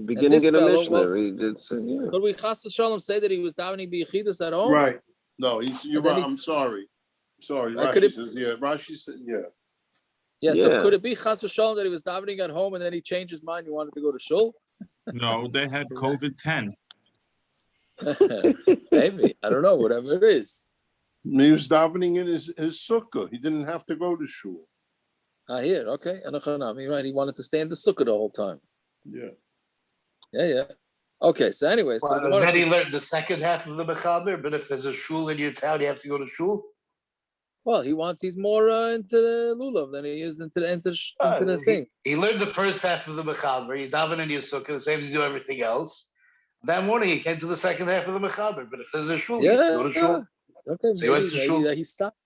Beginning in the Mishnah, he did say, yeah. Could we chas v'shalom say that he was davening b'yechidus at home? Right. No, you're right. I'm sorry. Rashi says, yeah. Rashi said, yeah. Yeah, so could it be chas v'shalom that he was davening at home and then he changed his mind, he wanted to go to shul? No, they had COVID-10. Maybe. I don't know, whatever it is. He was davening in his sukkah. He didn't have to go to shul. Here, okay. Right, he wanted to stay in the sukkah the whole time. Yeah. Yeah. Okay, so anyway. Then he learned the second half of the mechaber, but if there's a shul in your town, you have to go to shul? Well, he's more into the lulav than he is into the thing. He learned the first half of the mechaber. He daven in your sukkah, the same as you do everything else. That morning, he came to the second half of the mechaber, but if there's a shul, you have to go to shul. Okay, so maybe that he stopped.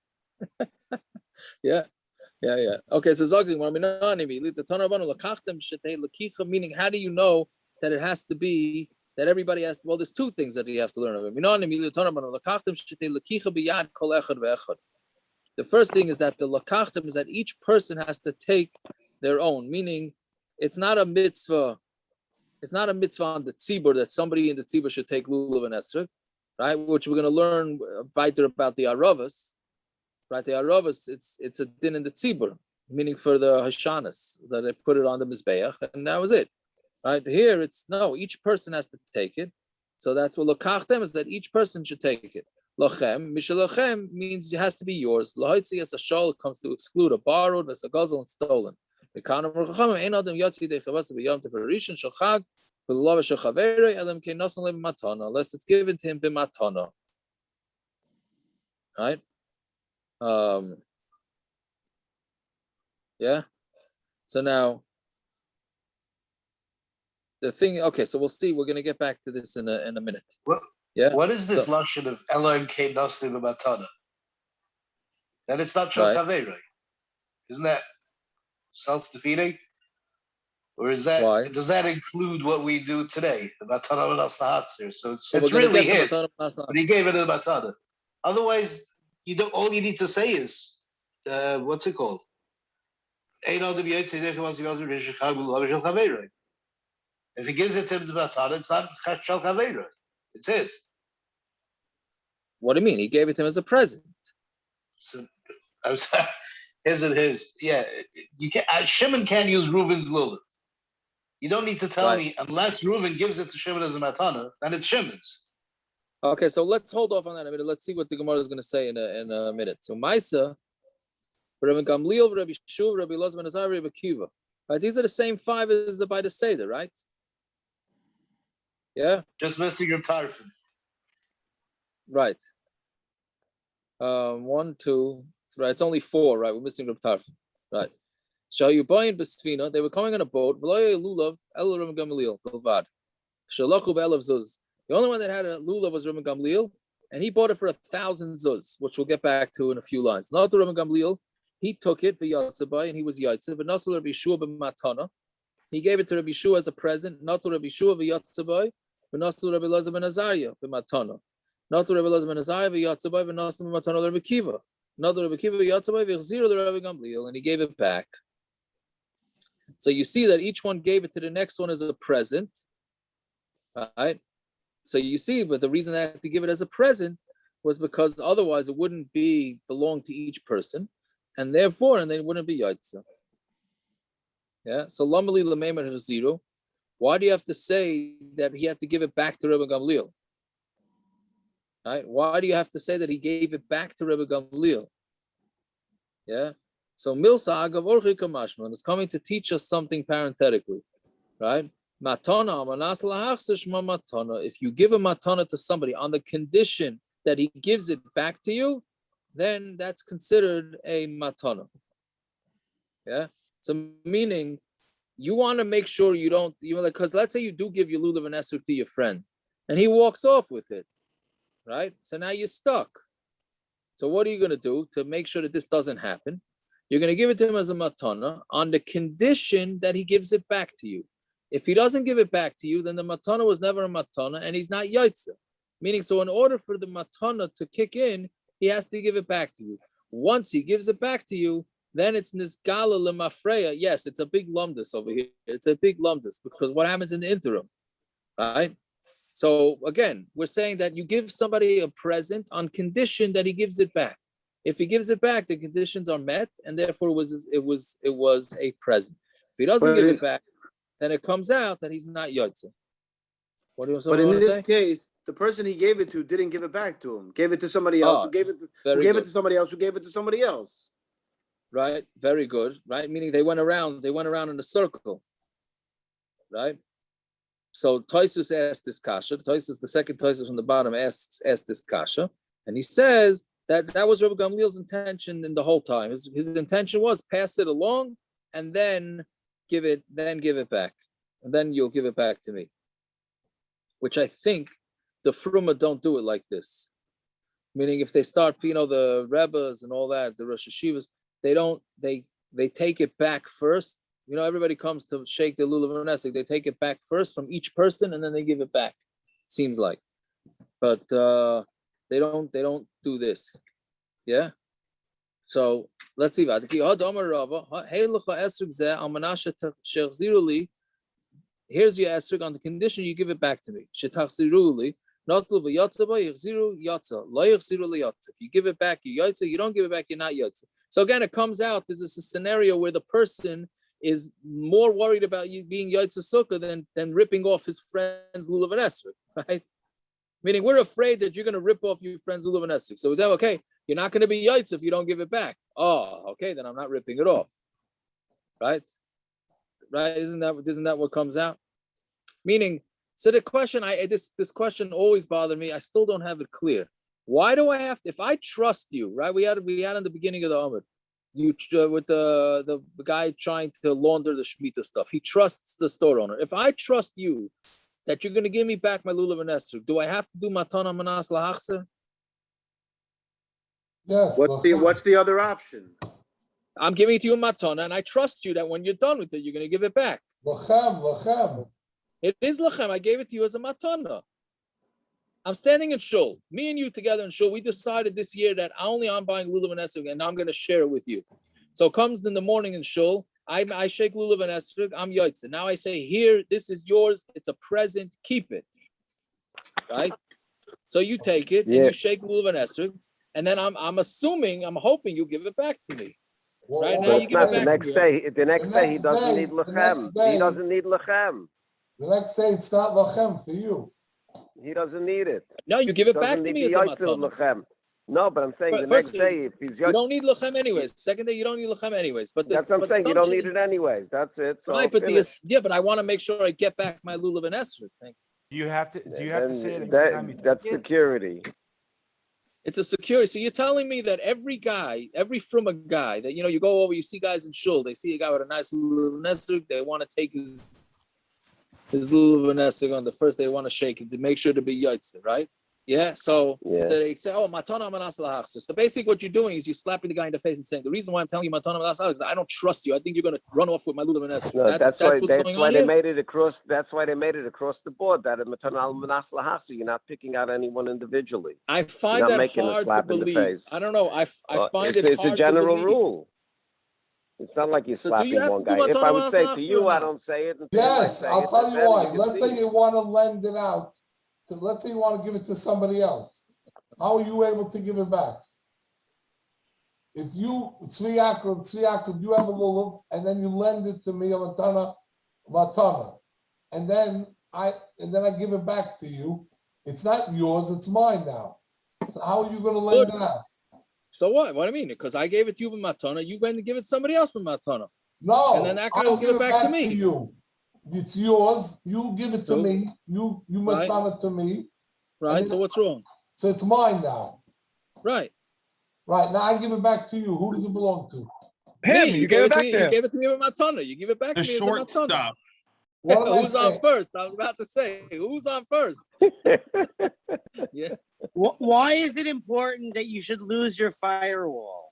Yeah. Okay, so Zogli, meaning how do you know that it has to be that everybody has to, well, there's two things that you have to learn of it. The first thing is that the lakachtim is that each person has to take their own, meaning it's not a mitzvah on the tzibur that somebody in the tzibur should take lulav and esrog. right? Which we're going to learn weiter about the Aravas, right? The Aravas, it's a din in the tzibur, meaning for the Hashanas, that they put it on the Mizbeach, and that was it, right? Here, it's no, each person has to take it. So that's what lokachtem is, that each person should take it. Lochem, mishalochem means it has to be yours. Lahoitzi as a shol comes to exclude a borrowed, as a guzzle and stolen. The kind of racham ein adam yatzi de chavas b'yom tevarishin shachag v'lov shachaveri adam kein nasan lev matana, unless it's given to him b'matana. Right? Yeah. So now the thing. Okay, so we'll see. We're going to get back to this in a minute. Yeah. What is this lashon of Elohim Kein Nasli B'Matana? That it's not Shal Chavei, right? Isn't that self-defeating? Or is that does that include what we do today? The Matana V'Nas Lahatzir. So it's really his. But he gave it to the Matana. Otherwise, you don't. All you need to say is what's it called? If he gives it to him to Matana, it's not Shal Chavei, right? It's his. What do you mean? He gave it to him as a present. So, is it his? Yeah, you can. Shimon can't use Reuven's lulav. You don't need to tell me unless Reuven gives it to Shimon as a matana, then it's Shimon's. Okay, so let's hold off on that a minute. Let's see what the Gemara is going to say in a minute. So Maisa, Rabbi Gamliel, Rabbi Shuv, Rabbi Elazar ben Azariah, Rabbi Kiva. Right, these are the same five as the by the Seder, right? Yeah. Just missing your tarfin. Right. 1, 2, 3. It's only 4, right? We're missing Reb Tarfin. Right. So you buy in Besfina, they were coming on a boat. The only one that had a lulav was Reb Gamliel, and he bought it for 1,000 zuz, which we'll get back to in a few lines. Not the Reb Gamliel, he took it for Yatzabai, and he was Yaitzav. But Nasal Rabbi Shua b'matana, he gave it to Rabbi Shua as a present. Not to Rabbi Shua v'Yatzabai, but Nasal Rabbi Elazar ben Azariah b'matana. Not to Rabbi Elazar ben Azariah v'Yatzabai v'Nasal b'matana Rabbi Kiva. Not to Rabbi Kiva v'Yatzabai v'Chzira the Rabbi Gamliel, and he gave it back. So you see that each one gave it to the next one as a present, right? So you see, but the reason I had to give it as a present was because otherwise it wouldn't belong to each person, and therefore, and they wouldn't be yaitza. Yeah. So lamali lameimer 0. Why do you have to say that he had to give it back to Rabbi Gamliel? Right? Why do you have to say that he gave it back to Rabbi Gamliel? Yeah. So Milsa Agav Orchi Kamashman is coming to teach us something parenthetically, right? Matana Manas Lahachsishma Matana. If you give a matana to somebody on the condition that he gives it back to you, then that's considered a matana. Yeah. So meaning, you want to make sure you don't, because let's say you do give your lulav and esrog to your friend, and he walks off with it, right? So now you're stuck. So what are you going to do to make sure that this doesn't happen? You're going to give it to him as a matana on the condition that he gives it back to you. If he doesn't give it back to you, then the matana was never a matana, and he's not yaitza. Meaning, so in order for the matana to kick in, he has to give it back to you. Once he gives it back to you, then it's nisgala lemafreya. Yes, it's a big lumdus over here. It's a big lumdus because what happens in the interim, right? So again, we're saying that you give somebody a present on condition that he gives it back. If he gives it back, the conditions are met, and therefore it was a present. If he doesn't give it back, then it comes out that he's not yotze. What do you But in this case, the person he gave it to didn't give it back to him. Gave it to somebody else who gave it to somebody else who gave it to somebody else. Right, very good. Right, meaning they went around in a circle. Right. So Toisus asked this kasha. Toisus, the second Toisus from the bottom, asked this kasha, and he says that was Rabbi Gamliel's intention in the whole time. His intention was pass it along and then give it back, and then you'll give it back to me. Which I think the Fruma don't do it like this. Meaning, if they start, the Rebbes and all that, the Rosh Hashivas, they take it back first. Everybody comes to shake the lulav and esrog. They take it back first from each person, and then they give it back. Seems like, but they don't do this. Yeah. So let's see. Here's your esrog on the condition you give it back to me. If you give it back, you're yotze. You don't give it back, you're not yotze. So again, it comes out, there's a scenario where the person is more worried about you being yotze sukkah than ripping off his friend's lulav and esrog, right? Meaning we're afraid that you're going to rip off your friend's lulav and esrog. So we tell, okay, you're not going to be yotze if you don't give it back. Oh, okay, then I'm not ripping it off, right? Right? Isn't that what comes out? Meaning, so the question, this question always bothered me. I still don't have it clear. Why do I have to, if I trust you, right? We had in the beginning of the Amud, with the guy trying to launder the shmitta stuff. He trusts the store owner. If I trust you that you're going to give me back my lulav and esrog, do I have to do matana manas lahachser? Yes. What's the other option? I'm giving it to you in matana, and I trust you that when you're done with it, you're going to give it back. Lachem. It is lachem. I gave it to you as a matana. I'm standing in shul. Me and you together in shul. We decided this year that I'm buying lulav and esrog, and I'm going to share it with you. So it comes in the morning in shul. I shake lulav and esrog. I'm yotze. Now I say, here, this is yours. It's a present. Keep it. Right? So you take it and you shake lulav and esrog, and then I'm hoping you give it back to me. Right now, you give it back the next day. The next day he doesn't need lachem. He doesn't need lachem. The next day it's not lachem for you. He doesn't need it. No, you give it back to me as a matana. No, but I'm saying the next day, if he's you don't need lachem anyways. Second day, you don't need lachem anyways. But that's what I'm saying. You don't need it anyways. That's it. So right, but but I want to make sure I get back my lulav and esrog. Do you have to say it every time you that's security. It's a security. So you're telling me that every from a guy that you go over, you see guys in shul, they see a guy with a nice lulav and esrog, they want to take his lulav and esrog on the first day, they want to shake it to make sure to be yotze, right? Yeah. So they say, oh, matana manas lahachser. So basically, what you're doing is you're slapping the guy in the face and saying, the reason why I'm telling you matana manas lahachser is I don't trust you. I think you're going to run off with my lulav and esrog. No, that's why they made it across. That's why they made it across the board. That in matana manas lahachser, you're not picking out anyone individually. I find that hard to believe. I don't know. I find it hard to believe. It's a general rule. It's not like you're slapping one guy. If I would say to you, I don't say it. Yes, I'll tell you why. Let's say you want to lend it out. So let's say you want to give it to somebody else. How are you able to give it back? If you, Tzvi Yaakov, you have a lulav, and then you lend it to me, a matana, and then I give it back to you. It's not yours, it's mine now. So how are you going to lend it out? So what? What do I mean? Because I gave it to you with matana, you went to give it to somebody else with matana. No, and then that guy will give it back to me. You. It's yours. You give it to me. You matana it to me. Right. So what's wrong? So it's mine now. Right. Right. Now I give it back to you. Who does it belong to? Him. You gave it back to him. You gave it to me with matana. You give it back to me. The shortstop. Who's on first? I was about to say, who's on first? Yeah. Why is it important that you should lose your firewall?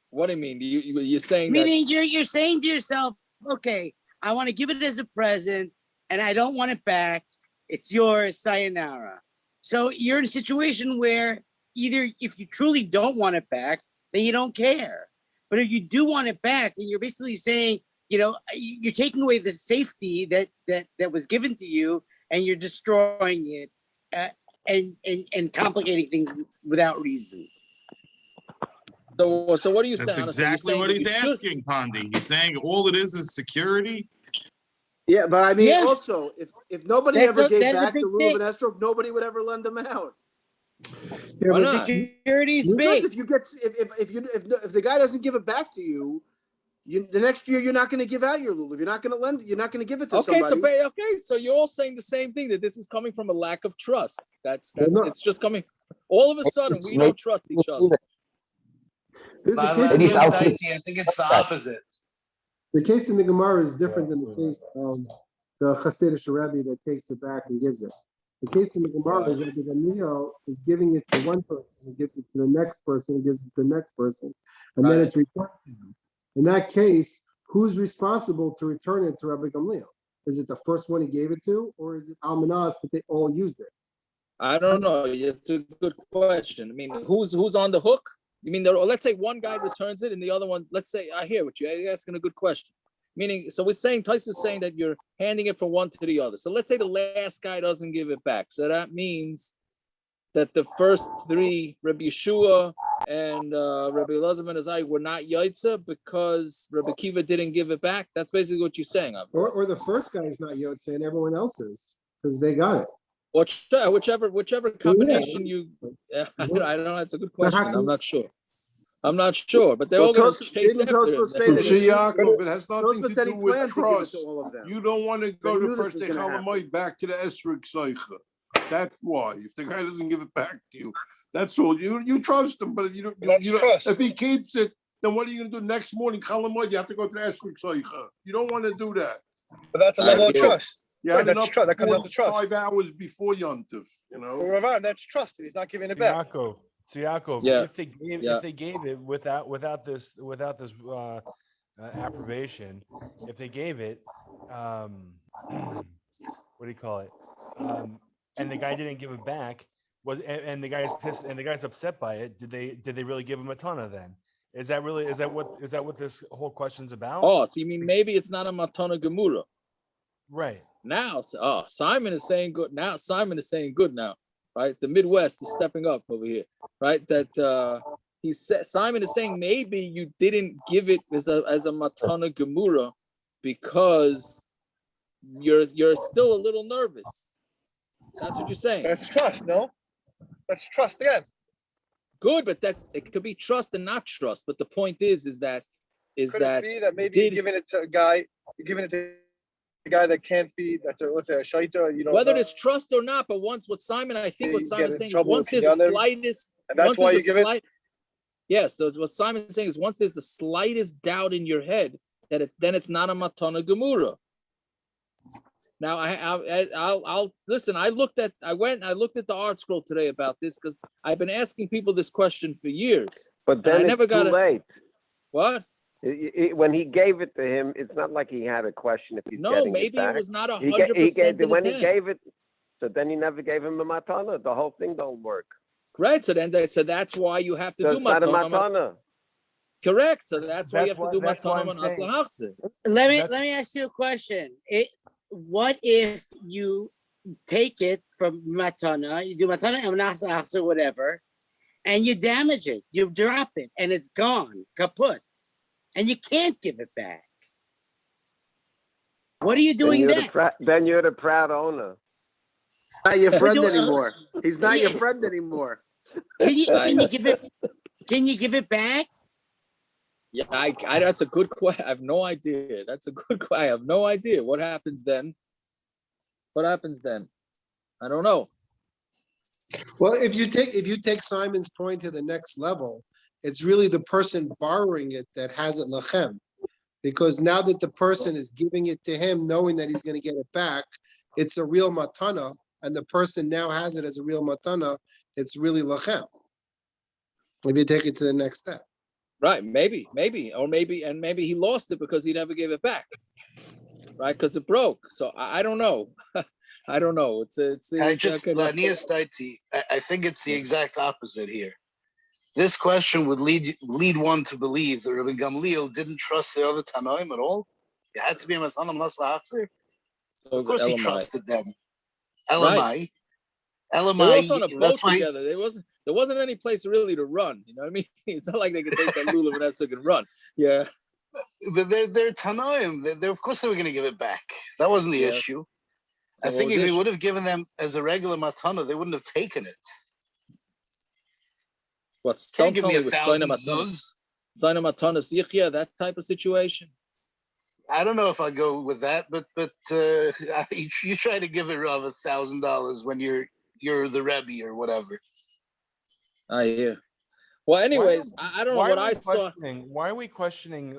What do you mean? You're saying meaning you're saying to yourself, okay, I want to give it as a present and I don't want it back. It's yours, sayonara. So you're in a situation where either if you truly don't want it back, then you don't care. But if you do want it back, then you're basically saying, you're taking away the safety that was given to you and you're destroying it and complicating things without reason. So what are you saying? That's exactly what he's asking, Pandi. He's saying all it is security. Yeah, but I mean, also, if nobody ever gave back the lulav and esrog, nobody would ever lend them out. Yeah, why not? Security's big. Because if the guy doesn't give it back to you, the next year you're not going to give out your lulav. You're not going to lend it. You're not going to give it to somebody. So you're all saying the same thing, that this is coming from a lack of trust. That's it's just coming. All of a sudden, we don't trust each other. I think it's the opposite. The case in the Gemara is different than the case of the Hasidic Rebbe that takes it back and gives it. The case in the Gemara is that the Gamliel is giving it to one person, and gives it to the next person, and gives it to the next person, and then it's returned to him. In that case, who's responsible to return it to Rabbi Gamliel? Is it the first one he gave it to, or is it Almanas that they all used it? I don't know. It's a good question. I mean, who's on the hook? You mean, let's say one guy returns it and the other one, let's say, I hear what you're asking, a good question. Meaning, so we're saying, Tyson is saying that you're handing it from one to the other. So let's say the last guy doesn't give it back. So that means that the first three, Rabbi Yeshua and Rabbi Elazar ben Azai, were not Yaitza because Rabbi Kiva didn't give it back. That's basically what you're saying. Or the first guy is not Yaitza and everyone else is because they got it. Whichever combination you, I don't know. That's a good question. I'm not sure. But they're all going to chase after him. Say that Yaakov, it has nothing to do with trust. To you don't want to go to first Chalamite back to the Esrik Seicha. That's why. If the guy doesn't give it back to you, that's all. You trust him, but you don't. If he keeps it, then what are you going to do next morning? Chalamite, you have to go to the Esrik Seicha. You don't want to do that. But that's a level of trust. Yeah, right, that's trust. That comes out to trust. 5 hours before Yontif, Well, that's trust. He's not giving it back. Yaakov, if they gave it without this approbation, if they gave it, what do you call it? And the guy didn't give it back, and the guy's pissed and the guy's upset by it. Did they really give him a matana then? Is that what this whole question's about? Oh, so you mean maybe it's not a matana gemura? Right. Now, Simon is saying good. Now Simon is saying good now, right? The Midwest is stepping up over here, right? That he said Simon is saying maybe you didn't give it as a matana gemura because you're still a little nervous. That's what you're saying. That's trust, no? That's trust again. Good, but it could be trust and not trust. But the point is that it be that maybe you're giving it to a guy, you're giving it to a guy that can't feed, let's say a shmita, you know. Whether it's trust or not, but what Simon is saying is once there's the slightest, and that's why you give it. Yes, so what Simon's saying is once there's the slightest doubt in your head that then it's not a matana gemura. Now I'll listen. I looked at the art scroll today about this because I've been asking people this question for years. But then I never got too late. What? When he gave it to him, it's not like he had a question if he's getting maybe it back. It was not 100%. When he gave it, so then he never gave him a matana. The whole thing don't work. Right. So that's why you have to do matana. Correct. So that's why you have to do matana. Let me ask you a question. What if you take it from matana, you do matana or whatever, and you damage it, you drop it, and it's gone, kaput, and you can't give it back? What are you doing then? Then you're the proud owner. Not your friend anymore. He's not your friend anymore. Can you give it back? Yeah, I that's a good question. I have no idea. That's a good question. I have no idea. What happens then? I don't know. Well, if you take Simon's point to the next level, it's really the person borrowing it that has it lachem. Because now that the person is giving it to him, knowing that he's going to get it back, it's a real matana, and the person now has it as a real matana, it's really lachem. If you take it to the next step. Right, maybe he lost it because he never gave it back, right? Because it broke. So I don't know. I don't know. I think it's the exact opposite here. This question would lead one to believe that Rabbi Gamliel didn't trust the other Tanoim at all. It had to be a Matanam Laslahachzer. Of course, he trusted them. Elamai. They were also on a boat together. There wasn't any place really to run. You know what I mean? It's not like they could take that lulav and that's so can run. Yeah. But they're Tanoim. Of course they were going to give it back. That wasn't the issue. So I think if he would have given them as a regular matana, they wouldn't have taken it. Can't give me 1,000 zuz. That type of situation. I don't know if I'd go with that, but you try to give it Rav $1,000 when you're the Rebbe or whatever. I hear. Well, anyways, I don't know what I saw. Why are we questioning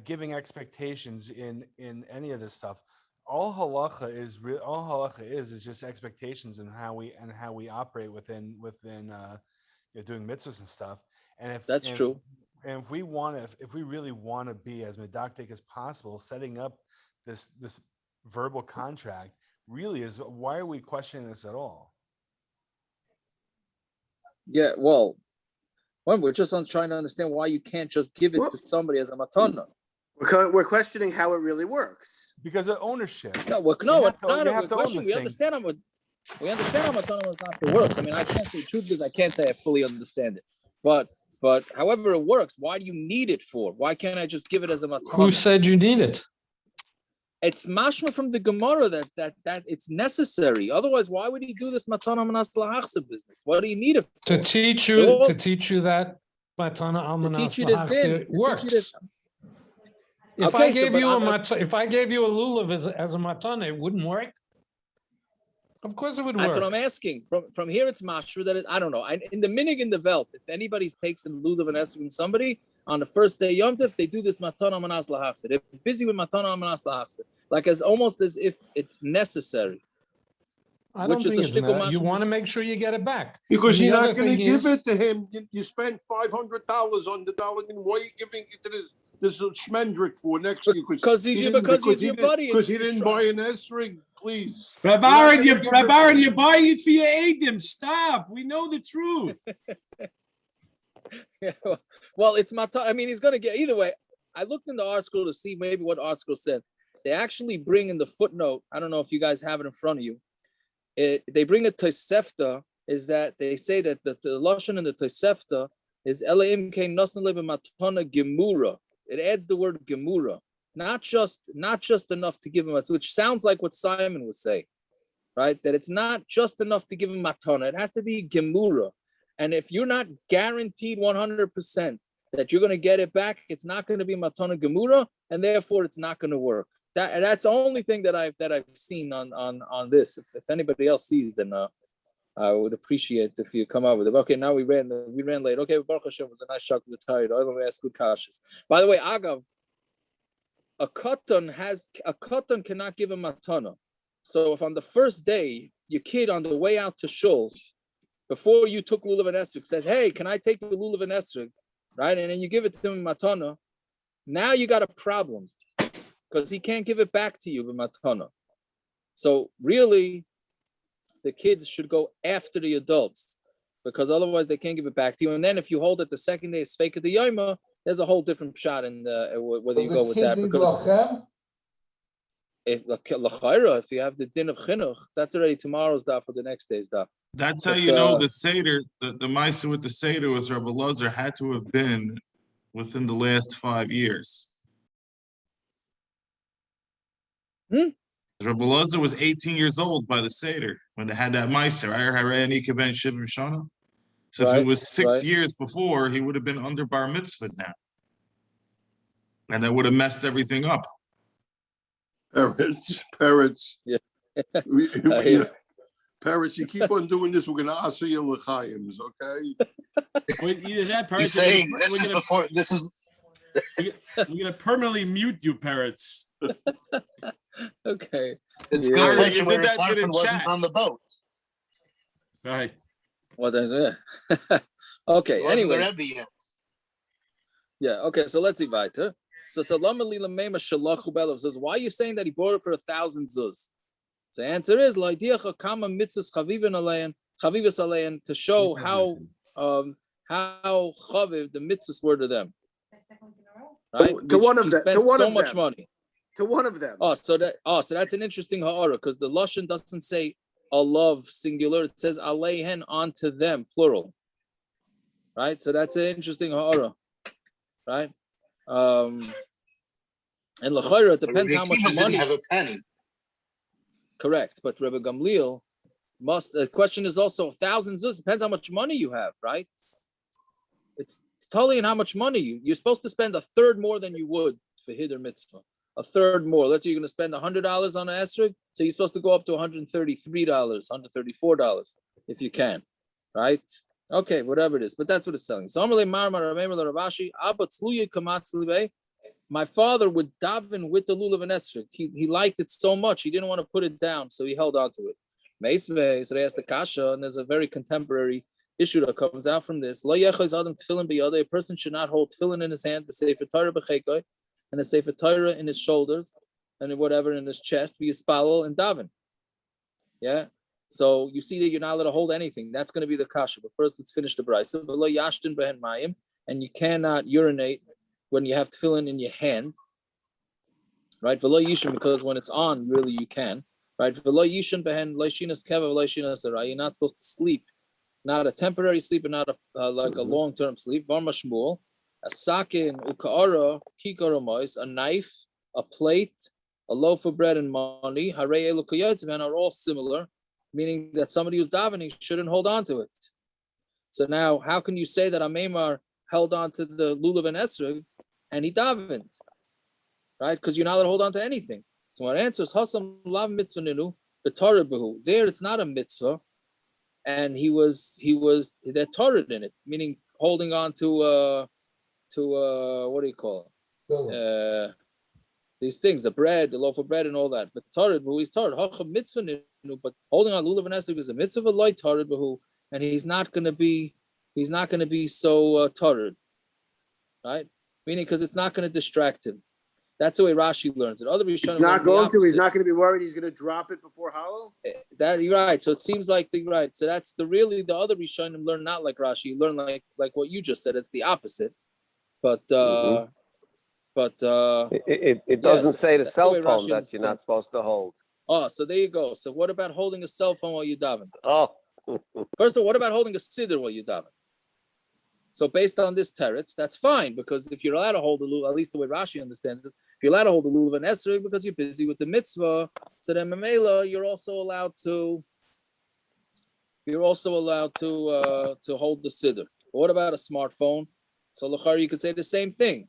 giving expectations in any of this stuff? All halacha is just expectations and how we operate within doing mitzvahs and stuff. And if that's true. And if we really want to be as medactic as possible, setting up this verbal contract really is, why are we questioning this at all? Yeah, well, we're just trying to understand why you can't just give it to somebody as a matana. We're questioning how it really works. Because of ownership. No, we're not a question. We understand how autonomous after works. I mean, I can't say the truth because I can't say I fully understand it. But however it works, why do you need it for? Why can't I just give it as a matana? Who said you need it? It's mashma from the Gemara that it's necessary. Otherwise, why would he do this matana manas lahachsa business? What do you need it for? To teach you that matana al manas lahachsa works. If I gave you a lulav as a matana, it wouldn't work. Of course, it would work. That's what I'm asking. From here, it's mashma that I don't know. In the minig in the Welt, if anybody takes a lulav and esrog from somebody on the first day Yom Tov, they do this matana manas lahachsa. They're busy with matana manas lahachsa, like almost as if it's necessary. I don't think it's not. You want to make sure you get it back. Because you're not going to give it to him. You spent $500 on the dollar. Why are you giving it to this shmendrik for next year? Because he's your buddy. Because he didn't buy an esrog. Please. Rav Aaron, you're buying it for your Adim. Stop. We know the truth. Yeah, well, it's matana. I mean, he's going to get either way. I looked in the art school to see maybe what art school said. They actually bring in the footnote. I don't know if you guys have it in front of you. They bring a tosefta. Is that they say that the lashon in the tosefta is elaim kein nosna lebe matana gemura. It adds the word gemura. Not just enough to give him, which sounds like what Simon would say, right? That it's not just enough to give him matana. It has to be gemura. And if you're not guaranteed 100% that you're going to get it back, it's not going to be matana gemura, and therefore it's not going to work. That's the only thing that I've seen on this. If anybody else sees, then I would appreciate if you come out with it. Okay, now we ran late. Okay, Baruch Hashem was a nice shot with the tired. I don't ask good kashas. By the way, Agav. A katan cannot give a matana. So if on the first day, your kid on the way out to shul, before you took lulav and esrog, says, hey, can I take the lulav and esrog? Right? And then you give it to him matana. Now you got a problem because he can't give it back to you with matana. So really, the kids should go after the adults because otherwise they can't give it back to you. And then if you hold it the second day, it's fake of the yoma, there's a whole different shot in whether you go with that. Because if you have the din of chinuch, that's already tomorrow's daf or the next day's daf. That's how you know the seder, the ma'aser with the seder with Rabbi Lazar had to have been within the last 5 years. Rabbi Lazar was 18 years old by the seder when they had that ma'aser. So if it was 6 years before, he would have been under bar mitzvah now. And that would have messed everything up. Parrots. Yeah. Parrots, you keep on doing this, we're going to asa your l'chaims, okay? With either that, parrots. He's saying we're going to permanently mute you, parrots. Okay. It's good you did that in the chat on the boat. Right. What is it? Okay. Anyway. Yeah. Okay. So let's see weiter. So Salam Lila says, why are you saying that he bought it for 1,000 zuz? So the answer is to show how chaviv the mitzvahs were to them. Right? To one of them. To one so of much them. Money. To one of them. So that's an interesting ha'ara because the lashon doesn't say a love singular; it says aleihen onto them plural. Right. So that's an interesting ha'ara. Right. And l'chayra, it depends how much money. Have a penny. Correct, but Rebbe Gamliel the question is also 1,000 zuz, depends how much money you have, right? It's totally in how much money you're supposed to spend a third more than you would for Hiddur Mitzvah. A third more. Let's say you're going to spend $100 on an esrog, so you're supposed to go up to $133, $134 if you can, right? Okay, whatever it is, but that's what it's telling. So my father would daven with the lulav and esrog. He liked it so much, he didn't want to put it down, so he held on to it. So they asked the kasha, and there's a very contemporary issue that comes out from this. A person should not hold tefillin in his hand, the sefer Torah b'cheikoi, and the sefer Torah in his shoulders, and whatever in his chest, v'yispalel and daven. Yeah. So you see that you're not allowed to hold anything. That's going to be the kasha. But first, let's finish the brayso. And you cannot urinate when you have tefillin in your hand. right? V'lo yishin, because when it's on, really you can, right? V'lo yishin behen loishinas keva loishinas arai. You're not supposed to sleep, not a temporary sleep and not a like a long-term sleep. Bar mashmul, a sakin ukaara kikaromois, a knife, a plate, a loaf of bread and money, harei elu kayotzim, are all similar, meaning that somebody who's davening shouldn't hold on to it. So now, how can you say that Amemar held on to the lulav and esrog and he davened, right? Because you're not allowed to hold on to anything. So our answer is Hasam lav mitzvah ninu b'torah behu. There, it's not a mitzvah, and they're torah in it, meaning holding on to what do you call it? These things, the bread, the loaf of bread, and all that. The torah behu is torah. Hacham mitzvah ninu, but holding on lulav and esrog is a mitzvah like torah behu, and he's not going to be so torah, right? Meaning because it's not going to distract him. That's the way Rashi learns it. Other Rishonim, he's not going to. He's not going to be worried. He's going to drop it before hollow. That you're right. So it seems like right. So that's the other Rishonim learn not like Rashi. Learn like what you just said. It's the opposite. But it doesn't say the cell phone that you're not supposed to hold. Oh, so there you go. So what about holding a cell phone while you daven? Oh. First of all, what about holding a siddur while you daven? So based on this teretz, that's fine, because if you're allowed to hold the lulav, at least the way Rashi understands it, if you're allowed to hold the lulav and esrog because you're busy with the mitzvah, so then memela, you're also allowed to hold the siddur. But what about a smartphone? So l'chari, you could say the same thing,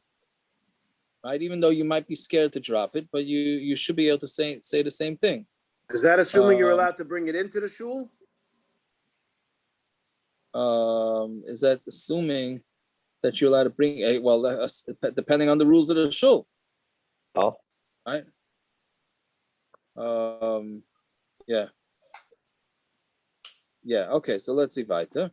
right? Even though you might be scared to drop it, but you should be able to say the same thing. Is that assuming you're allowed to bring it into the shul? Is that assuming that you're allowed to bring depending on the rules of the shul? Oh, right. Yeah. Okay. So let's see weiter.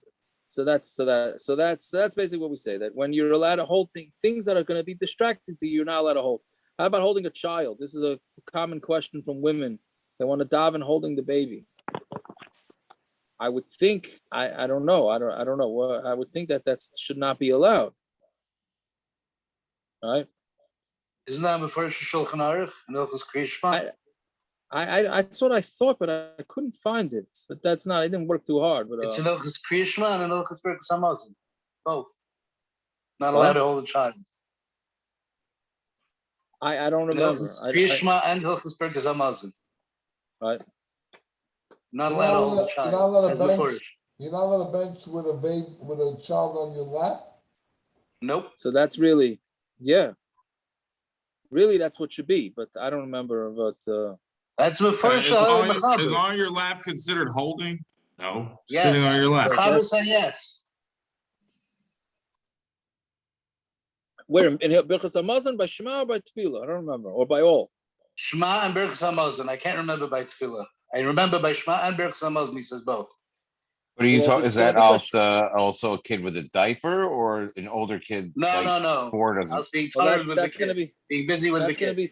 So that's basically what we say, that when you're allowed to hold things that are going to be distracting to you, you're not allowed to hold. How about holding a child? This is a common question from women. They want to daven holding the baby. I would think, I don't know. I don't know. I would think that should not be allowed. Right? Isn't that before Shulchan Aruch and Hilchos Kriyashma? That's what I thought, but I couldn't find it. But that's not. I didn't work too hard. But it's in Hilchos Kriyashma and in Hilchos Birkas Hamazon. Both. Not allowed to hold a child. I don't remember. Hilchos Kriyashma and Hilchos Birkas Hamazon. Right. Not allowed to hold a child. You're not on a bench with a baby, with a child on your lap? Nope. So that's really, really that's what should be. But I don't remember about. That's the first. Is on your lap considered holding? No. Yes. Sitting on your lap. Chava said yes. Where in Birkas Hamazon, by Shema or by Tefillah? I don't remember, or by all. Shema and Birkas Hamazon. I can't remember by Tefillah. I remember by Shema and Birkas Hamazon. He says both. What are you talking? Is that also a kid with a diaper or an older kid? No. 4 doesn't. I was being tired with the kid. Being busy with the kid.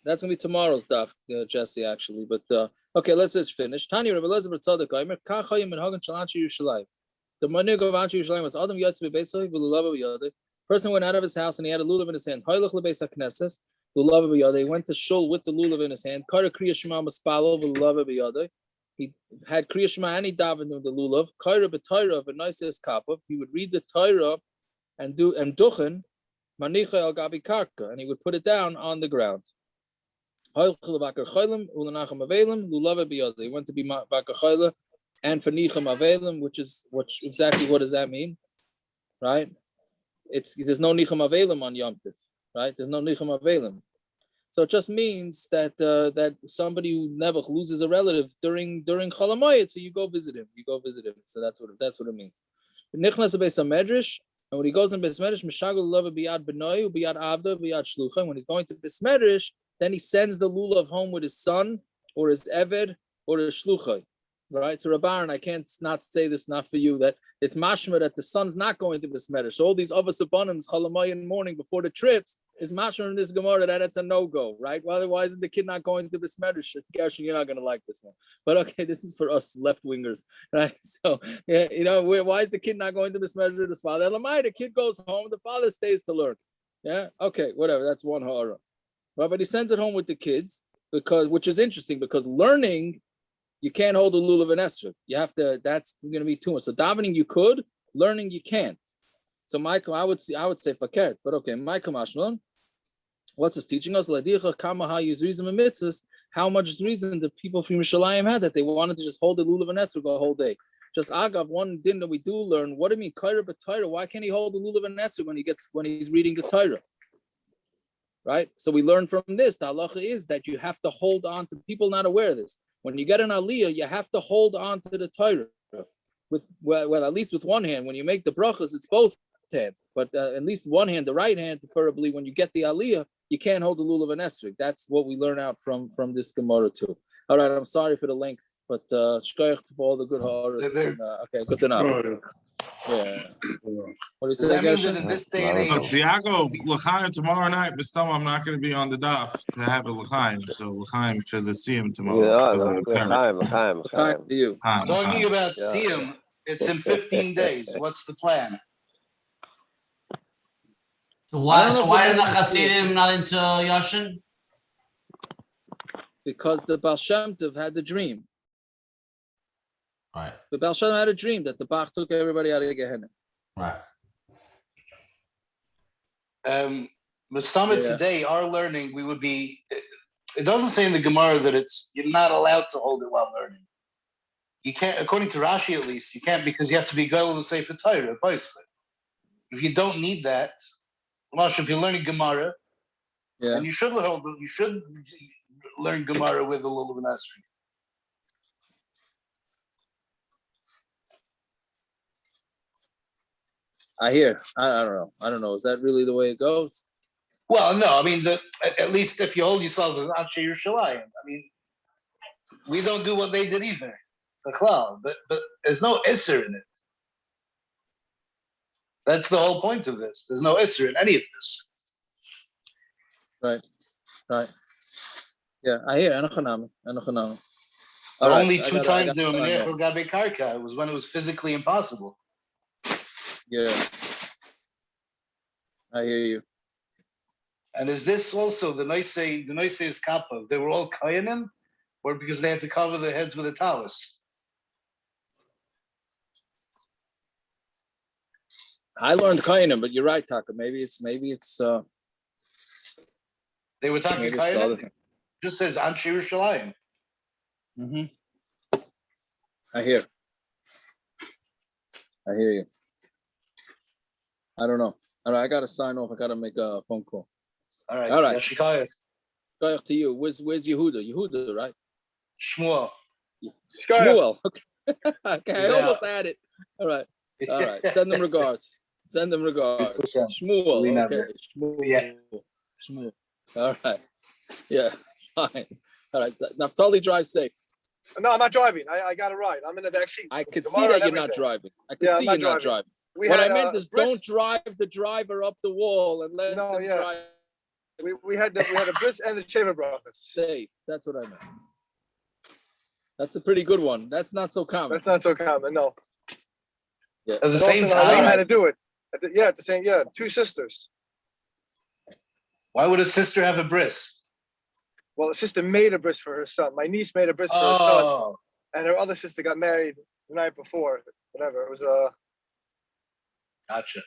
That's gonna be tomorrow's daf, Jesse. Actually, but okay, let's just finish. Tanya Rabbi Elazar Tzadok Aimer Kachayim and Hagan Shalanchi Yerushalayim. The manig of Anchi Yerushalayim was Adam Yatz Bebeisai v'Lulav B'Yadei. Person went out of his house and he had a lulav in his hand. Haylach lebeis hakneses. Lulav b'yadei. He went to shul with the lulav in his hand. Kara kriya shema maspalo v'lulav b'yadei. He had kriya shema and he davened with the lulav. Kara b'Torah v'noises kapav. He would read the Torah and duchen manicha al gabi karka, and he would put it down on the ground. He went to be bakar chayla and for nicham avelim, which exactly what does that mean, right? There's no nicham avelim on Yom Tif, right? There's no nicham avelim, so it just means that that somebody who never loses a relative during Chol HaMoed, so you go visit him. So that's what it means. Nichnas Beis Hamikdash, and when he goes in Beis Hamikdash, Mishagul Lava Biyad Benoy, Biyad Avda, Biyad Shlucha. When he's going to Beis Hamikdash, then he sends the lulav home with his son or his eved or his shlucha. Right? So Rabbaran, I can't not say this, not for you, that it's mashma that the son's not going to Beis Hamikdash. So all these other sabbanans, Chol HaMoed in the morning before the trips, is mashma in this Gemara that it's a no-go, right? Well, why isn't the kid not going to Beis Hamikdash? Gershon, you're not going to like this one. But okay, this is for us left-wingers, right? So, why is the kid not going to Beis Hamikdash with his father? Elamai, the kid goes home, the father stays to learn. Yeah? Okay, whatever. That's one ha'ara. Right, but he sends it home with the kids which is interesting because learning, you can't hold a lulav and esrog. You have to. That's going to be too much. So davening you could, learning you can't. So Michael, I would say fakert, but okay, Michael Mashman. What's this teaching us? How much reason the people from Yerushalayim had that they wanted to just hold the lulav and esrog a whole day. Just agav, one din that we do learn. What do you mean, kaira b'Torah? Why can't he hold the lulav and esrog when he's reading the Torah? Right. So we learn from this. The halacha is that you have to hold on to. People not aware of this. When you get an aliyah, you have to hold on to the Torah with well, at least with one hand. When you make the brachas, it's both hands, but at least one hand, the right hand, preferably. When you get the aliyah, you can't hold the lulav and esrog. That's what we learn out from this Gemara too. All right, I'm sorry for the length, but shkiah for all the good horrors. Okay, good to know. Yeah. What do you say? That means that in this day and age, Tiago, l'chaim tomorrow night, but still I'm not going to be on the daf to have a l'chaim. So l'chaim for the siyum tomorrow. L'chaim to you. Talking about siyum, it's in 15 days. What's the plan? Why are the Hasidim not into Yashin? Because the Baal Shem Tov had the dream. Right. The Baal Shem Tov had a dream that the Bach took everybody out of Gehenna. Right. Mustama today, our learning, we would be. It doesn't say in the Gemara that you're not allowed to hold it while learning. You can't, according to Rashi at least, you can't because you have to be gadol to say for Torah. If you don't need that, if you're learning Gemara, and you should learn Gemara with a little bit of esrog. I hear. I don't know. I don't know. Is that really the way it goes? Well, no. I mean, at least if you hold yourself as Anshe Yerushalayim, I mean, we don't do what they did either. The clown, but there's no isser in it. That's the whole point of this. There's no isser in any of this. Right. Yeah, I hear. Only two times there were menechel gabe karka. It was when it was physically impossible. Yeah, I hear you. And is this also the Noisei's kappa? They were all kayanim, or because they had to cover their heads with a talus? I learned kayanim, but you're right, Taka. Maybe it's. They were talking kayanim. Just says Anshe Yerushalayim. I hear you. I don't know. All right, I gotta sign off. I gotta make a phone call. All right. Shkiah to you. Where's Yehuda? Yehuda, right? Shmuel. Shmuel. Okay, I almost had it. All right. Send them regards. Shmuel. Okay. Shmuel. All right. Yeah. Fine. All right. Naftali, drive safe. No, I'm not driving. I got it right. I'm in the back seat. I could see that you're not driving. I could see you're not driving. What I meant is don't drive the driver up the wall and let them drive. We had a bris and the shaver brother. Safe. That's what I meant. That's a pretty good one. That's not so common. No. Yeah. At the same time, I had to do it. At the same. Two sisters. Why would a sister have a bris? Well, a sister made a bris for her son. My niece made a bris for her son, and her other sister got married the night before. Whatever. It was Gotcha.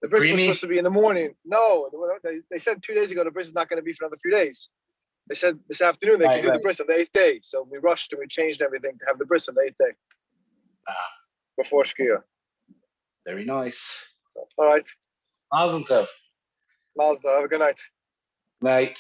The bris was supposed to be in the morning. No, they said 2 days ago the bris is not going to be for another few days. They said this afternoon they could do the bris on the 8th day. So we rushed and we changed everything to have the bris on the 8th day. Before shkiah. Very nice. All right. Mazel tov. Have a good night. Night.